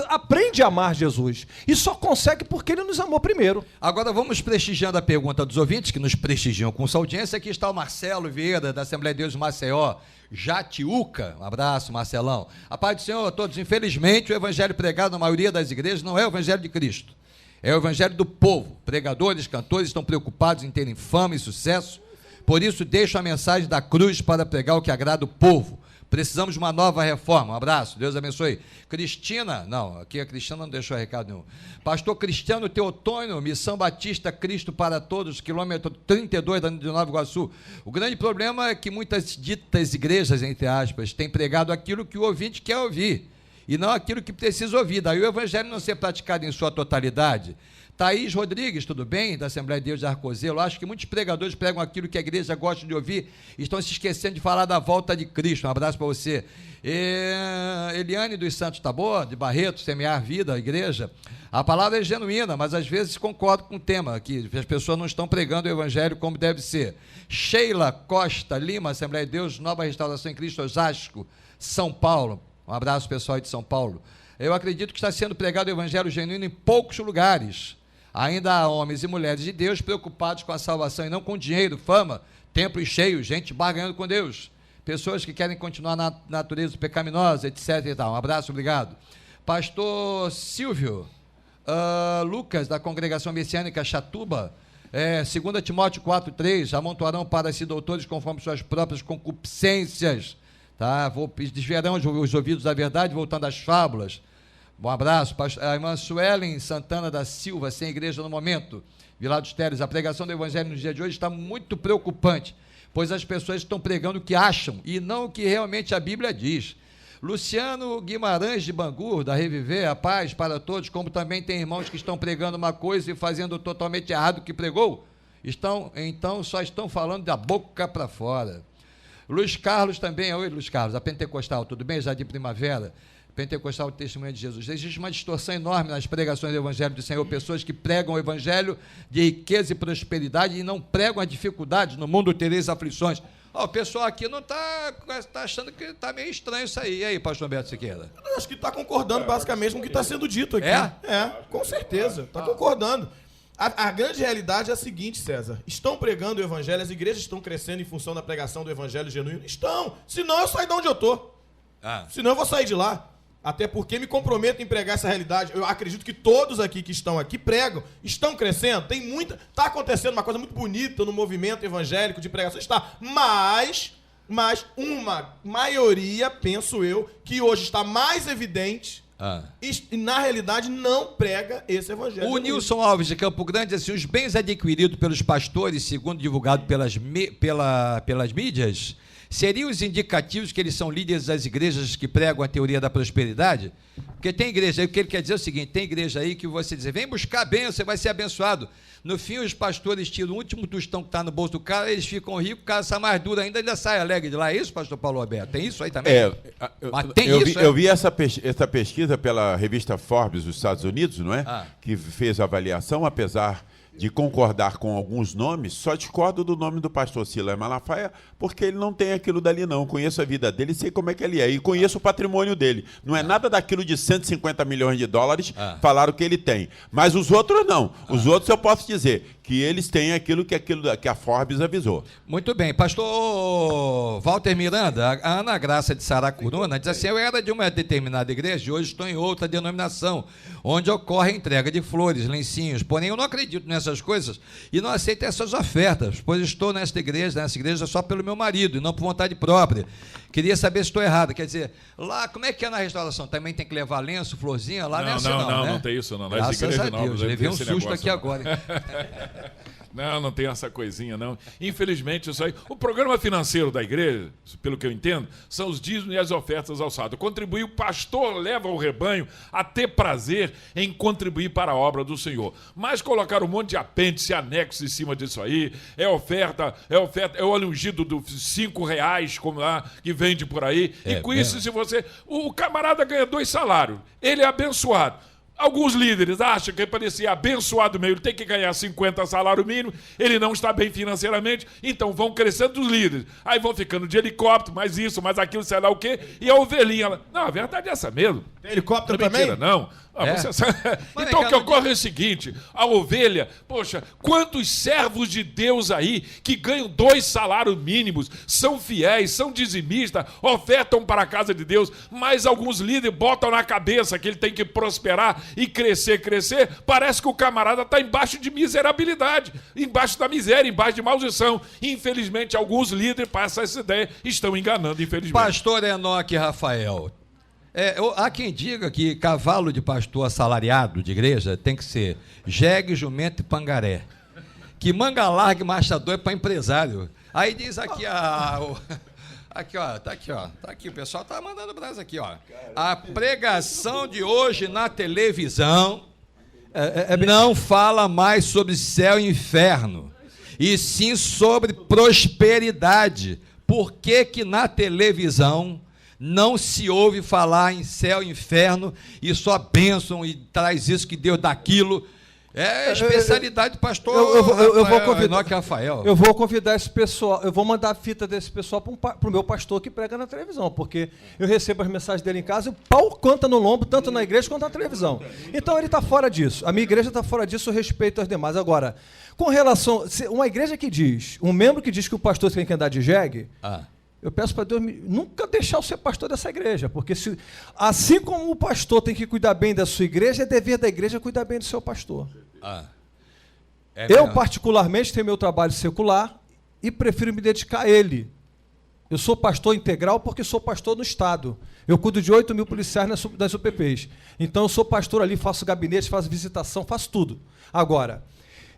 aprende a amar Jesus. E só consegue porque ele nos amou primeiro. Agora vamos prestigiando a pergunta dos ouvintes, que nos prestigiam com sua audiência. Aqui está o Marcelo Vieira, da Assembleia de Deus de Maceió. Jatiuca, um abraço, Marcelão. A paz do Senhor a todos. Infelizmente, o evangelho pregado na maioria das igrejas não é o evangelho de Cristo. É o evangelho do povo. Pregadores, cantores estão preocupados em terem fama e sucesso. Por isso, deixo a mensagem da cruz para pregar o que agrada o povo. Precisamos de uma nova reforma. Um abraço, Deus abençoe. Cristina, não, aqui a Cristina não deixou recado nenhum. Pastor Cristiano Teotônio, Missão Batista Cristo para Todos, quilômetro 32 de Nova Iguaçu. O grande problema é que muitas ditas igrejas, entre aspas, têm pregado aquilo que o ouvinte quer ouvir, e não aquilo que precisa ouvir. Daí o evangelho não ser praticado em sua totalidade. Thaís Rodrigues, tudo bem? Da Assembleia de Deus de Arcozelo. Acho que muitos pregadores pregam aquilo que a igreja gosta de ouvir e estão se esquecendo de falar da volta de Cristo. Um abraço para você. Eliane dos Santos Tabor, de Barreto, Semear Vida, igreja. A palavra é genuína, mas às vezes concordo com o tema, que as pessoas não estão pregando o evangelho como deve ser. Sheila Costa Lima, Assembleia de Deus, Nova Restauração em Cristo, Osasco, São Paulo. Um abraço, pessoal de São Paulo. Eu acredito que está sendo pregado o evangelho genuíno em poucos lugares. Ainda há homens e mulheres de Deus preocupados com a salvação e não com dinheiro, fama, templos cheios, gente barganhando com Deus. Pessoas que querem continuar na natureza pecaminosa, etc. e tal. Um abraço, obrigado. Pastor Silvio Lucas, da Congregação Messiânica Chatuba, 2 Timóteo 4,3, amontoarão para si doutores conforme suas próprias concupiscências. Tá? Desviarão os ouvidos da verdade, voltando às fábulas. Um abraço. A irmã Suelen Santana da Silva, sem igreja no momento, Vila dos Teles. A pregação do evangelho no dia de hoje está muito preocupante, pois as pessoas estão pregando o que acham e não o que realmente a Bíblia diz. Luciano Guimarães de Bangu, da Reviver, a paz para todos, como também tem irmãos que estão pregando uma coisa e fazendo totalmente errado o que pregou. Então só estão falando da boca para fora. Luiz Carlos também, oi Luiz Carlos, a Pentecostal, tudo bem? Já de Primavera, Pentecostal, Testemunho de Jesus. Existe uma distorção enorme nas pregações do Evangelho do Senhor, pessoas que pregam o Evangelho de riqueza e prosperidade e não pregam a dificuldade, no mundo tereis aflições. O pessoal aqui não está achando que está meio estranho isso aí. E aí, pastor Humberto Siqueira? Eu acho que está concordando basicamente com o que está sendo dito aqui. Com certeza, está concordando. A grande realidade é a seguinte, César. Estão pregando o evangelho, as igrejas estão crescendo em função da pregação do evangelho genuíno? Estão. Senão eu saio de onde eu estou. Senão eu vou sair de lá. Até porque me comprometo em pregar essa realidade. Eu acredito que todos aqui que estão aqui pregam, estão crescendo. Tem muita... Está acontecendo uma coisa muito bonita no movimento evangélico de pregação. Está, mas uma maioria, penso eu, que hoje está mais evidente e na realidade não prega esse evangelho. O Nilson Alves de Campo Grande diz assim: os bens adquiridos pelos pastores, segundo divulgado pelas mídias, seriam os indicativos que eles são líderes das igrejas que pregam a teoria da prosperidade? Porque tem igreja aí, o que ele quer dizer é o seguinte: tem igreja aí que você diz, vem buscar bem, você vai ser abençoado. No fim, os pastores tiram o último tostão que está no bolso do cara, eles ficam ricos, o cara sai mais duro ainda sai alegre de lá. É isso, pastor Paulo Roberto? Tem isso aí também? Mas tem isso, eu vi essa pesquisa pela revista Forbes dos Estados Unidos, não é? Que fez a avaliação, apesar de concordar com alguns nomes, só discordo do nome do pastor Silas Malafaia, porque ele não tem aquilo dali não. Conheço a vida dele, sei como é que ele é, e conheço o patrimônio dele. Não é nada daquilo de 150 milhões de dólares, falaram que ele tem. Mas os outros não. Os outros eu posso dizer que eles têm aquilo que a Forbes avisou. Muito bem. Pastor Walter Miranda, a Ana Graça de Saracuruna diz assim: eu era de uma determinada igreja e hoje estou em outra denominação, onde ocorre a entrega de flores, lencinhos, porém eu não acredito nessas coisas e não aceito essas ofertas, pois estou nessa igreja só pelo meu marido e não por vontade própria. Queria saber se estou errado. Quer dizer, lá, como é que é na restauração? Também tem que levar lenço, florzinha? Lá não tem isso não. Graças a Deus, levei um susto aqui agora. Não tem essa coisinha, não. Infelizmente, isso aí... O programa financeiro da igreja, pelo que eu entendo, são os dízimos e as ofertas alçadas. Contribuir, o pastor leva o rebanho a ter prazer em contribuir para a obra do Senhor. Mas colocar um monte de apêndice, anexo em cima disso aí, é o óleo ungido dos R$5, como lá, que vende por aí. E com isso, se você... O camarada ganha 2 salários. Ele é abençoado. Alguns líderes acham que para ser abençoado mesmo, ele tem que ganhar 50 salário mínimo, ele não está bem financeiramente, então vão crescendo os líderes. Aí vão ficando de helicóptero, mais isso, mais aquilo, sei lá o quê, e a ovelhinha... Não, a verdade é essa mesmo. Tem helicóptero não é mentira, também? não. Então o que ocorre é o seguinte: a ovelha, poxa, quantos servos de Deus aí que ganham 2 salários mínimos, são fiéis, são dizimistas, ofertam para a casa de Deus, mas alguns líderes botam na cabeça que ele tem que prosperar e crescer, parece que o camarada está embaixo de miserabilidade, embaixo da miséria, embaixo de maldição. Infelizmente, alguns líderes passam essa ideia e estão enganando, infelizmente. Pastor Enoque Rafael, há quem diga que cavalo de pastor assalariado de igreja tem que ser jegue, jumento e pangaré. Que manga larga e machador é para empresário. Aí diz aqui aqui, ó, tá aqui, o pessoal tá mandando brasa aqui, ó. A pregação de hoje na televisão não fala mais sobre céu e inferno, e sim sobre prosperidade. Por que na televisão não se ouve falar em céu e inferno e só bênção e traz isso que Deus dá aquilo? É a especialidade do pastor Enoque Rafael. Eu vou convidar esse pessoal, eu vou mandar a fita desse pessoal para o meu pastor que prega na televisão, porque eu recebo as mensagens dele em casa e o pau canta no lombo, tanto na igreja quanto na televisão. Então ele está fora disso. A minha igreja está fora disso, eu respeito as demais. Agora, com relação... Uma igreja que diz, um membro que diz que o pastor tem que andar de jegue... Eu peço para Deus nunca deixar eu ser pastor dessa igreja, porque assim como o pastor tem que cuidar bem da sua igreja, é dever da igreja cuidar bem do seu pastor. Eu, particularmente, tenho meu trabalho secular e prefiro me dedicar a ele. Eu sou pastor integral porque sou pastor no Estado. Eu cuido de 8 mil policiais das UPPs. Então, eu sou pastor ali, faço gabinete, faço visitação, faço tudo. Agora...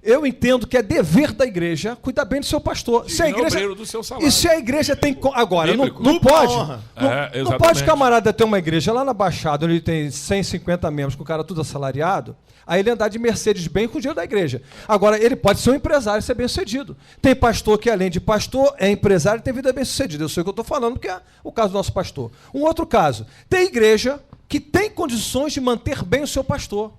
Eu entendo que é dever da igreja cuidar bem do seu pastor. Se a igreja, do seu salário. E se a igreja tem... Agora, não pode o camarada ter uma igreja lá na Baixada, onde ele tem 150 membros, com o cara tudo assalariado, aí ele andar de Mercedes bem com o dinheiro da igreja. Agora, ele pode ser um empresário e ser bem-sucedido. Tem pastor que, além de pastor, é empresário e tem vida bem-sucedida. Eu sei o que eu estou falando, porque é o caso do nosso pastor. Um outro caso, tem igreja que tem condições de manter bem o seu pastor.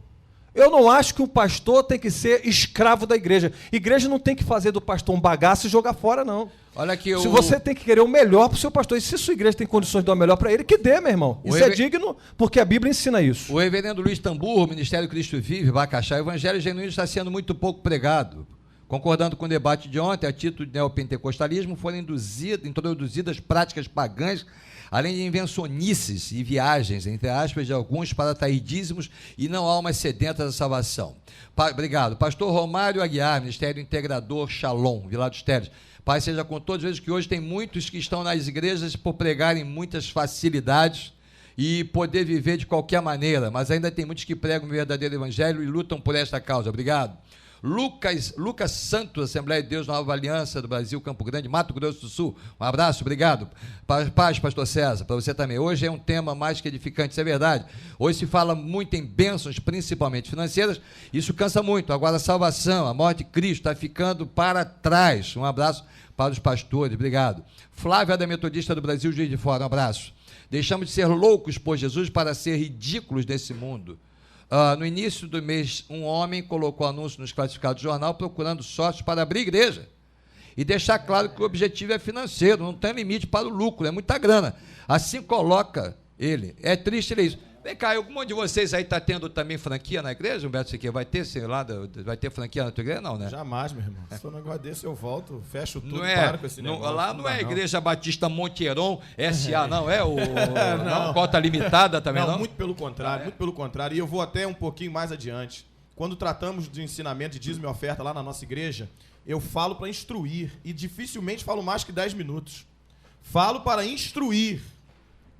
Eu não acho que o pastor tem que ser escravo da igreja. Igreja não tem que fazer do pastor um bagaço e jogar fora, não. Olha aqui, se você tem que querer o melhor para o seu pastor, e se a sua igreja tem condições de dar o melhor para ele, que dê, meu irmão. Isso é digno, porque a Bíblia ensina isso. O reverendo Luiz Tamburro, Ministério Cristo Vive, Bacaxá, o Evangelho Genuíno está sendo muito pouco pregado. Concordando com o debate de ontem, a título de neopentecostalismo, foram introduzidas práticas pagãs além de invencionices e viagens, entre aspas, de alguns para atrair dízimos e não almas sedentas da salvação. Obrigado. Pastor Romário Aguiar, Ministério Integrador Shalom, Vila dos Teles. Pai seja com todos, vejo que hoje tem muitos que estão nas igrejas por pregarem muitas facilidades e poder viver de qualquer maneira, mas ainda tem muitos que pregam o verdadeiro evangelho e lutam por esta causa. Obrigado. Lucas Santos, Assembleia de Deus, Nova Aliança do Brasil, Campo Grande, Mato Grosso do Sul. Um abraço, obrigado. Paz, pastor César, para você também. Hoje é um tema mais que edificante, isso é verdade. Hoje se fala muito em bênçãos, principalmente financeiras, isso cansa muito. Agora a salvação, a morte de Cristo está ficando para trás. Um abraço para os pastores, obrigado. Flávia da Metodista do Brasil, Juiz de Fora, um abraço. Deixamos de ser loucos por Jesus para ser ridículos nesse mundo. No início do mês, um homem colocou anúncio nos classificados do jornal procurando sócios para abrir igreja. E deixar claro que o objetivo é financeiro, não tem limite para o lucro, é muita grana. Assim coloca ele. É triste ele isso. Vem cá, algum de vocês aí está tendo também franquia na igreja, Humberto Siqueira? Vai ter, sei lá, vai ter franquia na tua igreja? Não, né? Jamais, meu irmão. Se for um negócio desse, eu volto, fecho tudo, não é, paro com esse negócio. Lá não é a Igreja Batista Monteirão, SA, não é? Não, cota limitada também, não? Muito pelo contrário, muito pelo contrário. E eu vou até um pouquinho mais adiante. Quando tratamos de ensinamento de dízimo e oferta lá na nossa igreja, eu falo para instruir, e dificilmente falo mais que 10 minutos. Falo para instruir.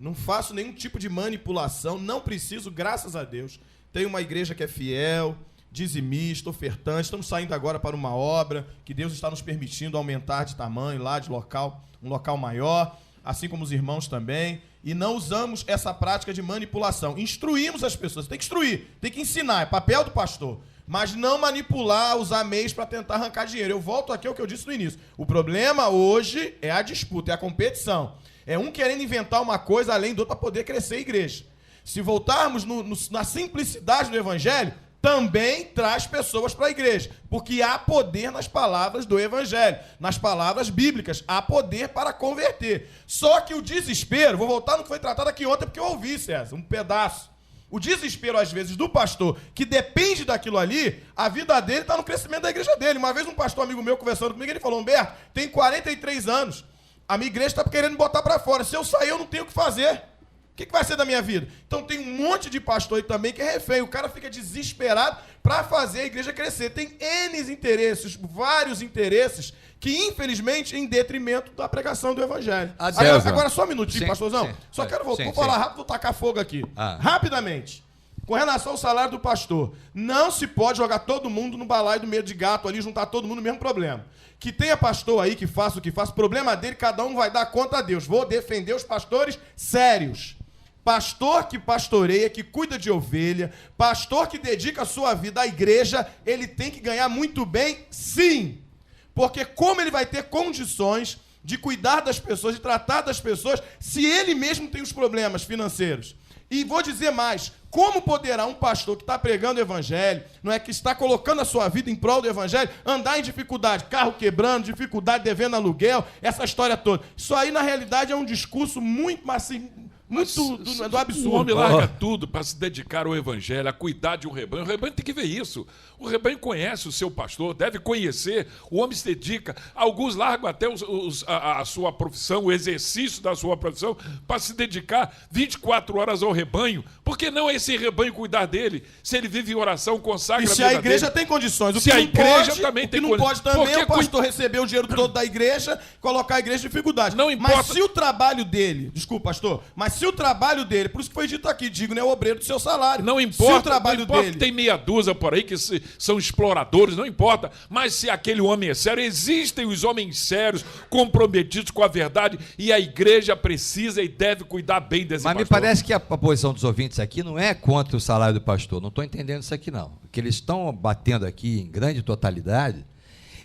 Não faço nenhum tipo de manipulação, não preciso, graças a Deus. Tenho uma igreja que é fiel, dizimista, ofertante. Estamos saindo agora para uma obra que Deus está nos permitindo aumentar de tamanho lá, de local, um local maior, assim como os irmãos também. E não usamos essa prática de manipulação. Instruímos as pessoas. Tem que instruir, tem que ensinar, é papel do pastor. Mas não manipular, usar meios para tentar arrancar dinheiro. Eu volto aqui ao que eu disse no início. O problema hoje é a disputa, é a competição. É um querendo inventar uma coisa além do outro para poder crescer a igreja. Se voltarmos na simplicidade do evangelho, também traz pessoas para a igreja. Porque há poder nas palavras do evangelho, nas palavras bíblicas. Há poder para converter. Só que o desespero, vou voltar no que foi tratado aqui ontem, porque eu ouvi, César, um pedaço. O desespero, às vezes, do pastor, que depende daquilo ali, a vida dele está no crescimento da igreja dele. Uma vez um pastor amigo meu conversando comigo, ele falou: Humberto, tem 43 anos. A minha igreja está querendo me botar para fora. Se eu sair, eu não tenho o que fazer. O que vai ser da minha vida? Então tem um monte de pastor aí também que é refém. O cara fica desesperado para fazer a igreja crescer. Tem N interesses, vários interesses, que infelizmente em detrimento da pregação do evangelho. Agora só um minutinho, pastorzão. Só quero voltar. Vou falar rápido, vou tacar fogo aqui. Rapidamente. Com relação ao salário do pastor, não se pode jogar todo mundo no balaio do medo de gato ali, juntar todo mundo no mesmo problema. Que tenha pastor aí que faça o que faça, problema dele, cada um vai dar conta a Deus. Vou defender os pastores sérios. Pastor que pastoreia, que cuida de ovelha, pastor que dedica a sua vida à igreja, ele tem que ganhar muito bem, sim. Porque como ele vai ter condições de cuidar das pessoas, de tratar das pessoas, se ele mesmo tem os problemas financeiros? E vou dizer mais, como poderá um pastor que está pregando o evangelho, não é, que está colocando a sua vida em prol do evangelho, andar em dificuldade, carro quebrando, dificuldade devendo aluguel, essa história toda? Isso aí, na realidade, é um discurso muito, assim, muito do absurdo. O homem larga tudo para se dedicar ao evangelho, a cuidar de um rebanho. O rebanho tem que ver isso. O rebanho conhece o seu pastor, deve conhecer. O homem se dedica. Alguns largam até a sua profissão, o exercício da sua profissão, para se dedicar 24 horas ao rebanho. Por que não esse rebanho cuidar dele? Se ele vive em oração, consagra a vida dele. E se a igreja tem condições. O se que a não igreja pode, também tem condições. O que não pode também é o pastor porque receber o dinheiro todo da igreja, colocar a igreja em dificuldade. Não importa. Mas se o trabalho dele... Desculpa, pastor. Mas se o trabalho dele... Por isso que foi dito aqui, digno é o obreiro do seu salário. Não importa. Se o trabalho não importa dele... que tem meia dúzia por aí que são exploradores, não importa. Mas se aquele homem é sério, existem os homens sérios, comprometidos com a verdade, e a igreja precisa e deve cuidar bem desse pastor. Mas me parece que a posição dos ouvintes aqui não é contra o salário do pastor. Não estou entendendo isso aqui, não. O que eles estão batendo aqui em grande totalidade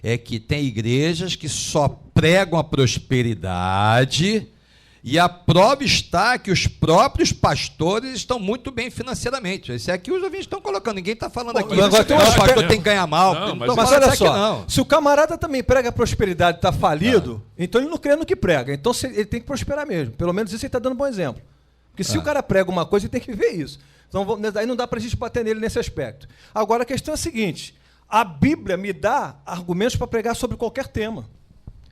é que tem igrejas que só pregam a prosperidade, e a prova está que os próprios pastores estão muito bem financeiramente. Isso é que os ouvintes estão colocando. Ninguém está falando aqui. O pastor tem que ganhar mal. Não, mas olha só, se o camarada também prega a prosperidade e está falido, então ele não crê no que prega. Então ele tem que prosperar mesmo. Pelo menos isso ele está dando um bom exemplo. Porque se o cara prega uma coisa, ele tem que viver isso. Então aí não dá para a gente bater nele nesse aspecto. Agora a questão é a seguinte: a Bíblia me dá argumentos para pregar sobre qualquer tema.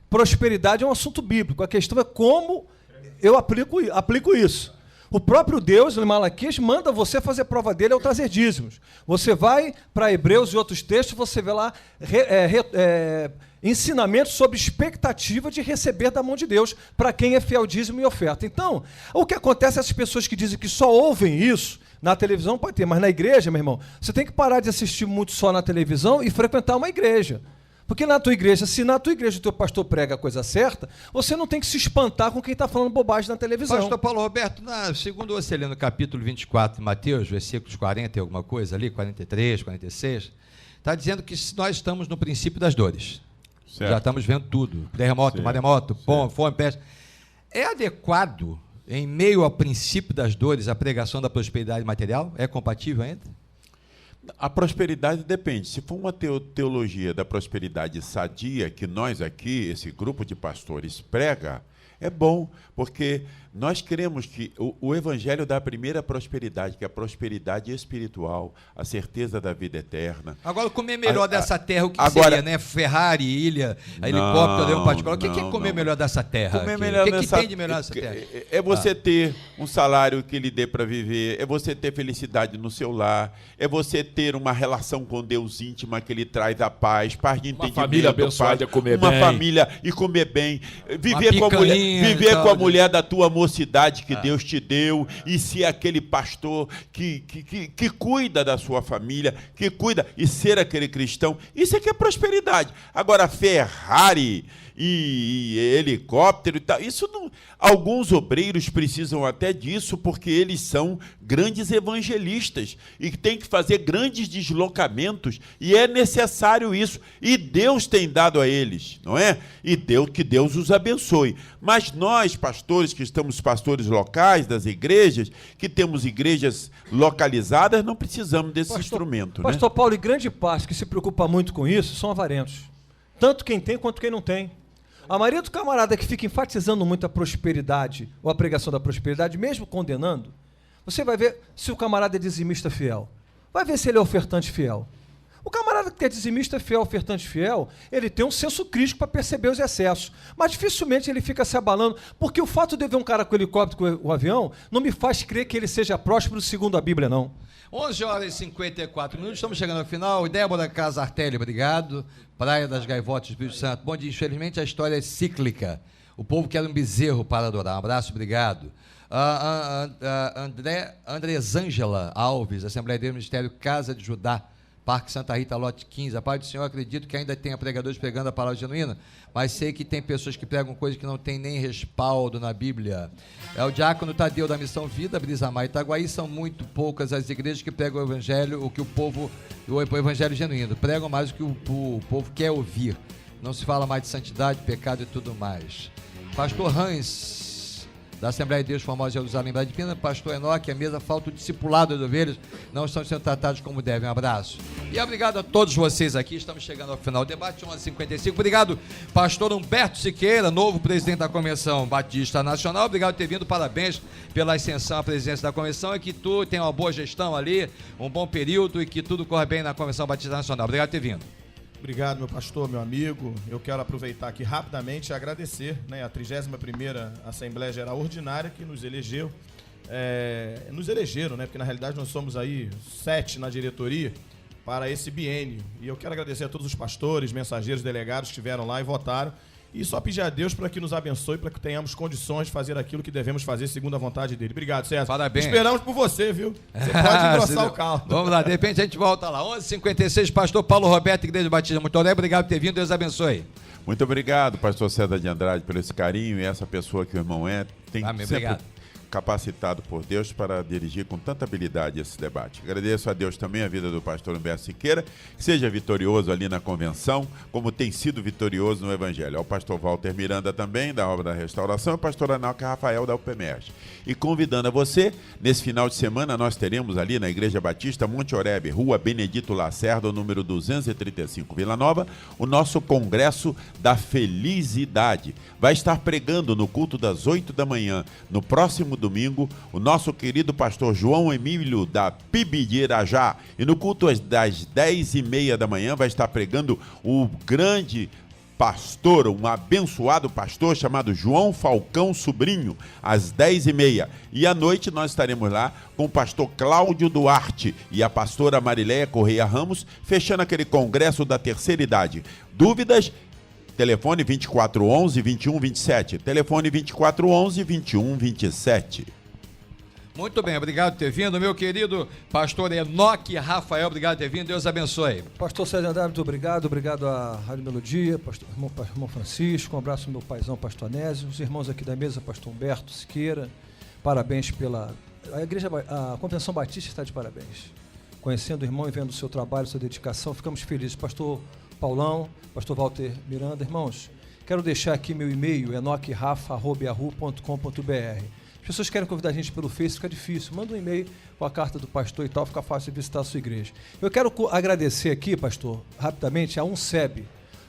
Prosperidade é um assunto bíblico. A questão é como eu aplico isso. O próprio Deus, em Malaquias, manda você fazer prova dele ao trazer dízimos. Você vai para Hebreus e outros textos, você vê lá ensinamentos sobre expectativa de receber da mão de Deus para quem é fiel dízimo e oferta. Então, o que acontece, essas pessoas que dizem que só ouvem isso, na televisão pode ter, mas na igreja, meu irmão, você tem que parar de assistir muito só na televisão e frequentar uma igreja. Porque na tua igreja, se na tua igreja o teu pastor prega a coisa certa, você não tem que se espantar com quem está falando bobagem na televisão. Pastor Paulo Roberto, segundo você lê no capítulo 24 de Mateus, versículos 40 e alguma coisa ali, 43, 46, está dizendo que nós estamos no princípio das dores. Certo. Já estamos vendo tudo, terremoto, certo, maremoto, fome, peste. É adequado, em meio ao princípio das dores, a pregação da prosperidade material? É compatível ainda? A prosperidade depende. Se for uma teologia da prosperidade sadia, que nós aqui, esse grupo de pastores, prega, é bom, porque nós queremos que o Evangelho dá a primeira prosperidade, que é a prosperidade espiritual, a certeza da vida eterna. Agora, comer melhor dessa terra, o que seria, né? Ferrari, ilha, helicóptero, avião particular. O que é comer melhor dessa terra? Comer melhor o que tem de melhor nessa terra? É você ter um salário que lhe dê para viver, é você ter felicidade no seu lar, é você ter uma relação com Deus íntima que lhe traz a paz de entendimento. Uma família abençoada, comer bem. Uma família e comer bem. Viver com a mulher da tua mocidade que Deus te deu, e ser aquele pastor que cuida da sua família, que cuida, e ser aquele cristão. Isso é que é prosperidade. Agora, Ferrari e helicóptero e tal, isso não. Alguns obreiros precisam até disso, porque eles são grandes evangelistas e têm que fazer grandes deslocamentos, e é necessário isso, e Deus tem dado a eles, não é? E que Deus os abençoe. Mas nós, pastores, que estamos pastores locais das igrejas, que temos igrejas localizadas, não precisamos desse instrumento. Pastor Paulo, e grande parte que se preocupa muito com isso são avarentos. Tanto quem tem quanto quem não tem. A maioria do camarada que fica enfatizando muito a prosperidade, ou a pregação da prosperidade, mesmo condenando, você vai ver se o camarada é dizimista fiel. Vai ver se ele é ofertante fiel. O camarada que é dizimista fiel, ofertante fiel, ele tem um senso crítico para perceber os excessos. Mas dificilmente ele fica se abalando, porque o fato de eu ver um cara com helicóptero, com o avião, não me faz crer que ele seja próspero segundo a Bíblia, não. 11h54, estamos chegando ao final. Débora Casartelli, obrigado. Praia das Gaivotas, Espírito Santo. Bom dia, infelizmente a história é cíclica. O povo quer um bezerro para adorar. Um abraço, obrigado. Andresângela Alves, Assembleia de Deus, Ministério Casa de Judá, Parque Santa Rita, lote 15. A paz do Senhor, acredito que ainda tenha pregadores pregando a palavra genuína, mas sei que tem pessoas que pregam coisas que não tem nem respaldo na Bíblia. É o diácono Tadeu da Missão Vida, Brisamar, Itaguaí. São muito poucas as igrejas que pregam o evangelho, o evangelho genuíno. Pregam mais o que o povo quer ouvir. Não se fala mais de santidade, pecado e tudo mais. Pastor Hans, da Assembleia de Deus Formosa de Jerusalém, Brás de Pina, pastor Enoque, a mesa falta o discipulado das ovelhas, não estão sendo tratados como devem. Um abraço. E obrigado a todos vocês aqui, estamos chegando ao final do debate, 11h55. Obrigado, pastor Humberto Siqueira, novo presidente da Convenção Batista Nacional, obrigado por ter vindo, parabéns pela ascensão à presidência da Convenção, e que tu tenha uma boa gestão ali, um bom período, e que tudo corra bem na Convenção Batista Nacional. Obrigado por ter vindo. Obrigado, meu pastor, meu amigo. Eu quero aproveitar aqui rapidamente e agradecer, né, a 31ª Assembleia Geral Ordinária que nos elegeu. Nos elegeram, né, porque na realidade nós somos aí 7 na diretoria para esse biênio. E eu quero agradecer a todos os pastores, mensageiros, delegados que estiveram lá e votaram. E só pedir a Deus para que nos abençoe, para que tenhamos condições de fazer aquilo que devemos fazer segundo a vontade dele. Obrigado, César. Parabéns. Esperamos por você, viu? Você pode engrossar o caldo. Vamos lá, de repente a gente volta lá. 11h56, pastor Paulo Roberto, Igreja Batista Mutoré. Obrigado por ter vindo, Deus abençoe. Muito obrigado, pastor César de Andrade, por esse carinho, e essa pessoa que o irmão tem sempre obrigado. Capacitado por Deus para dirigir com tanta habilidade esse debate. Agradeço a Deus também a vida do pastor Humberto Siqueira, que seja vitorioso ali na convenção, como tem sido vitorioso no Evangelho. Ao pastor Walter Miranda também, da Obra da Restauração, e o pastor Anelca Rafael, da UPMERG. E convidando a você, nesse final de semana nós teremos ali na Igreja Batista Monte Oreb, Rua Benedito Lacerda, número 235, Vila Nova, o nosso Congresso da Felicidade. Vai estar pregando no culto das 8 da manhã, no próximo domingo, o nosso querido pastor João Emílio da PIB de Irajá, e no culto das 10h30 da manhã vai estar pregando o grande pastor, um abençoado pastor chamado João Falcão Sobrinho, às 10h30. E à noite nós estaremos lá com o pastor Cláudio Duarte e a pastora Marileia Correia Ramos, fechando aquele congresso da terceira idade. Dúvidas? Telefone 2411-2127. Telefone 2411-2127. Muito bem, obrigado por ter vindo, meu querido pastor Enoque Rafael, obrigado por ter vindo, Deus abençoe. Pastor César Andrade, muito obrigado, obrigado à Rádio Melodia, irmão Francisco, um abraço ao meu paizão, pastor Anésio, os irmãos aqui da mesa, pastor Humberto Siqueira, parabéns pela... A Convenção Batista está de parabéns, conhecendo o irmão e vendo o seu trabalho, sua dedicação, ficamos felizes. Pastor Paulão, pastor Walter Miranda, irmãos, quero deixar aqui meu e-mail, enoquerafa@yahoo.com.br. As pessoas querem convidar a gente pelo Face, fica difícil. Manda um e-mail com a carta do pastor e tal, fica fácil de visitar a sua igreja. Eu quero agradecer aqui, pastor, rapidamente, a UNCEB,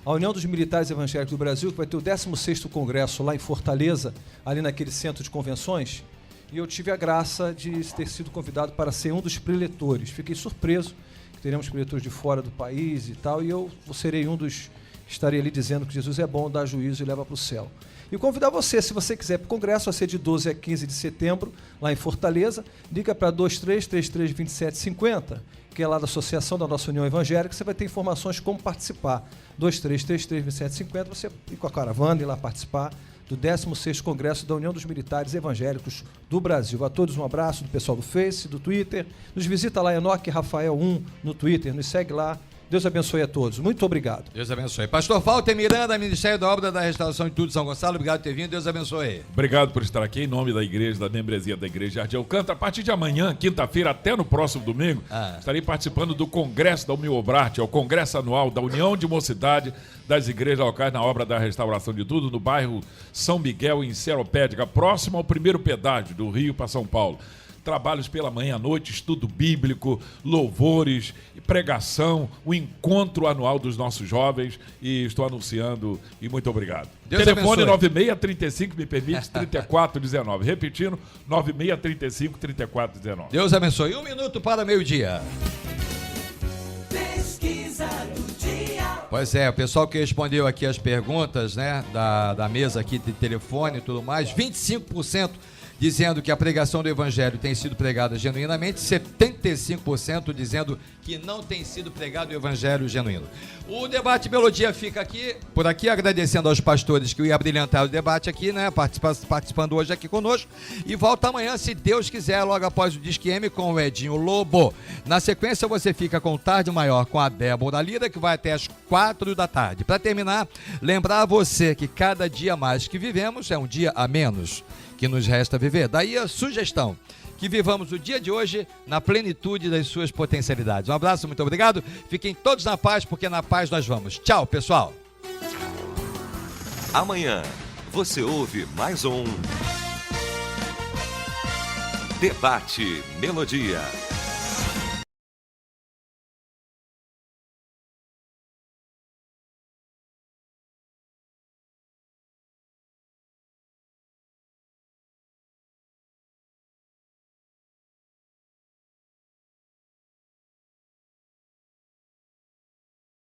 a União dos Militares Evangélicos do Brasil, que vai ter o 16º Congresso lá em Fortaleza, ali naquele centro de convenções, e eu tive a graça de ter sido convidado para ser um dos preletores. Fiquei surpreso que teremos preletores de fora do país e tal, e eu serei um dos que estarei ali dizendo que Jesus é bom, dá juízo e leva para o céu. E convidar você, se você quiser para o congresso, vai ser de 12 a 15 de setembro, lá em Fortaleza. Liga para 2333-2750, que é lá da Associação da Nossa União Evangélica. Você vai ter informações como participar. 2333-2750, você ir com a caravana e lá participar do 16º Congresso da União dos Militares Evangélicos do Brasil. A todos um abraço do pessoal do Face, do Twitter. Nos visita lá, Enoque Rafael 1 no Twitter, nos segue lá. Deus abençoe a todos. Muito obrigado. Deus abençoe. Pastor Walter Miranda, Ministério da Obra da Restauração de Tudo São Gonçalo, obrigado por ter vindo. Deus abençoe. Obrigado por estar aqui em nome da igreja, da membresia da Igreja Jardim Alcântara. A partir de amanhã, quinta-feira, até no próximo domingo, estarei participando do Congresso da Umiobrarte, é o Congresso Anual da União de Mocidade das Igrejas Locais na Obra da Restauração de Tudo, no bairro São Miguel, em Seropédica, próximo ao primeiro pedágio do Rio para São Paulo. Trabalhos pela manhã à noite, estudo bíblico, louvores, pregação, o encontro anual dos nossos jovens, e estou anunciando, e muito obrigado. Deus Telefone abençoe. 9635, me permite, 3419. Repetindo, 9635-3419. Deus abençoe. 1 minuto para meio-dia. Pesquisa do dia. Pois é, o pessoal que respondeu aqui as perguntas, né, da mesa aqui de telefone e tudo mais, 25% dizendo que a pregação do Evangelho tem sido pregada genuinamente, 75% dizendo que não tem sido pregado o Evangelho genuíno. O debate Melodia fica aqui, por aqui, agradecendo aos pastores que iam brilhantar o debate aqui, né, participando hoje aqui conosco, e volta amanhã, se Deus quiser, logo após o Disque M com o Edinho Lobo. Na sequência, você fica com o Tarde Maior com a Débora Lira, que vai até às 4 da tarde. Para terminar, lembrar a você que cada dia mais que vivemos é um dia a menos que nos resta viver. Daí a sugestão, que vivamos o dia de hoje na plenitude das suas potencialidades. Um abraço, muito obrigado. Fiquem todos na paz, porque na paz nós vamos. Tchau, pessoal. Amanhã você ouve mais um Debate Melodia.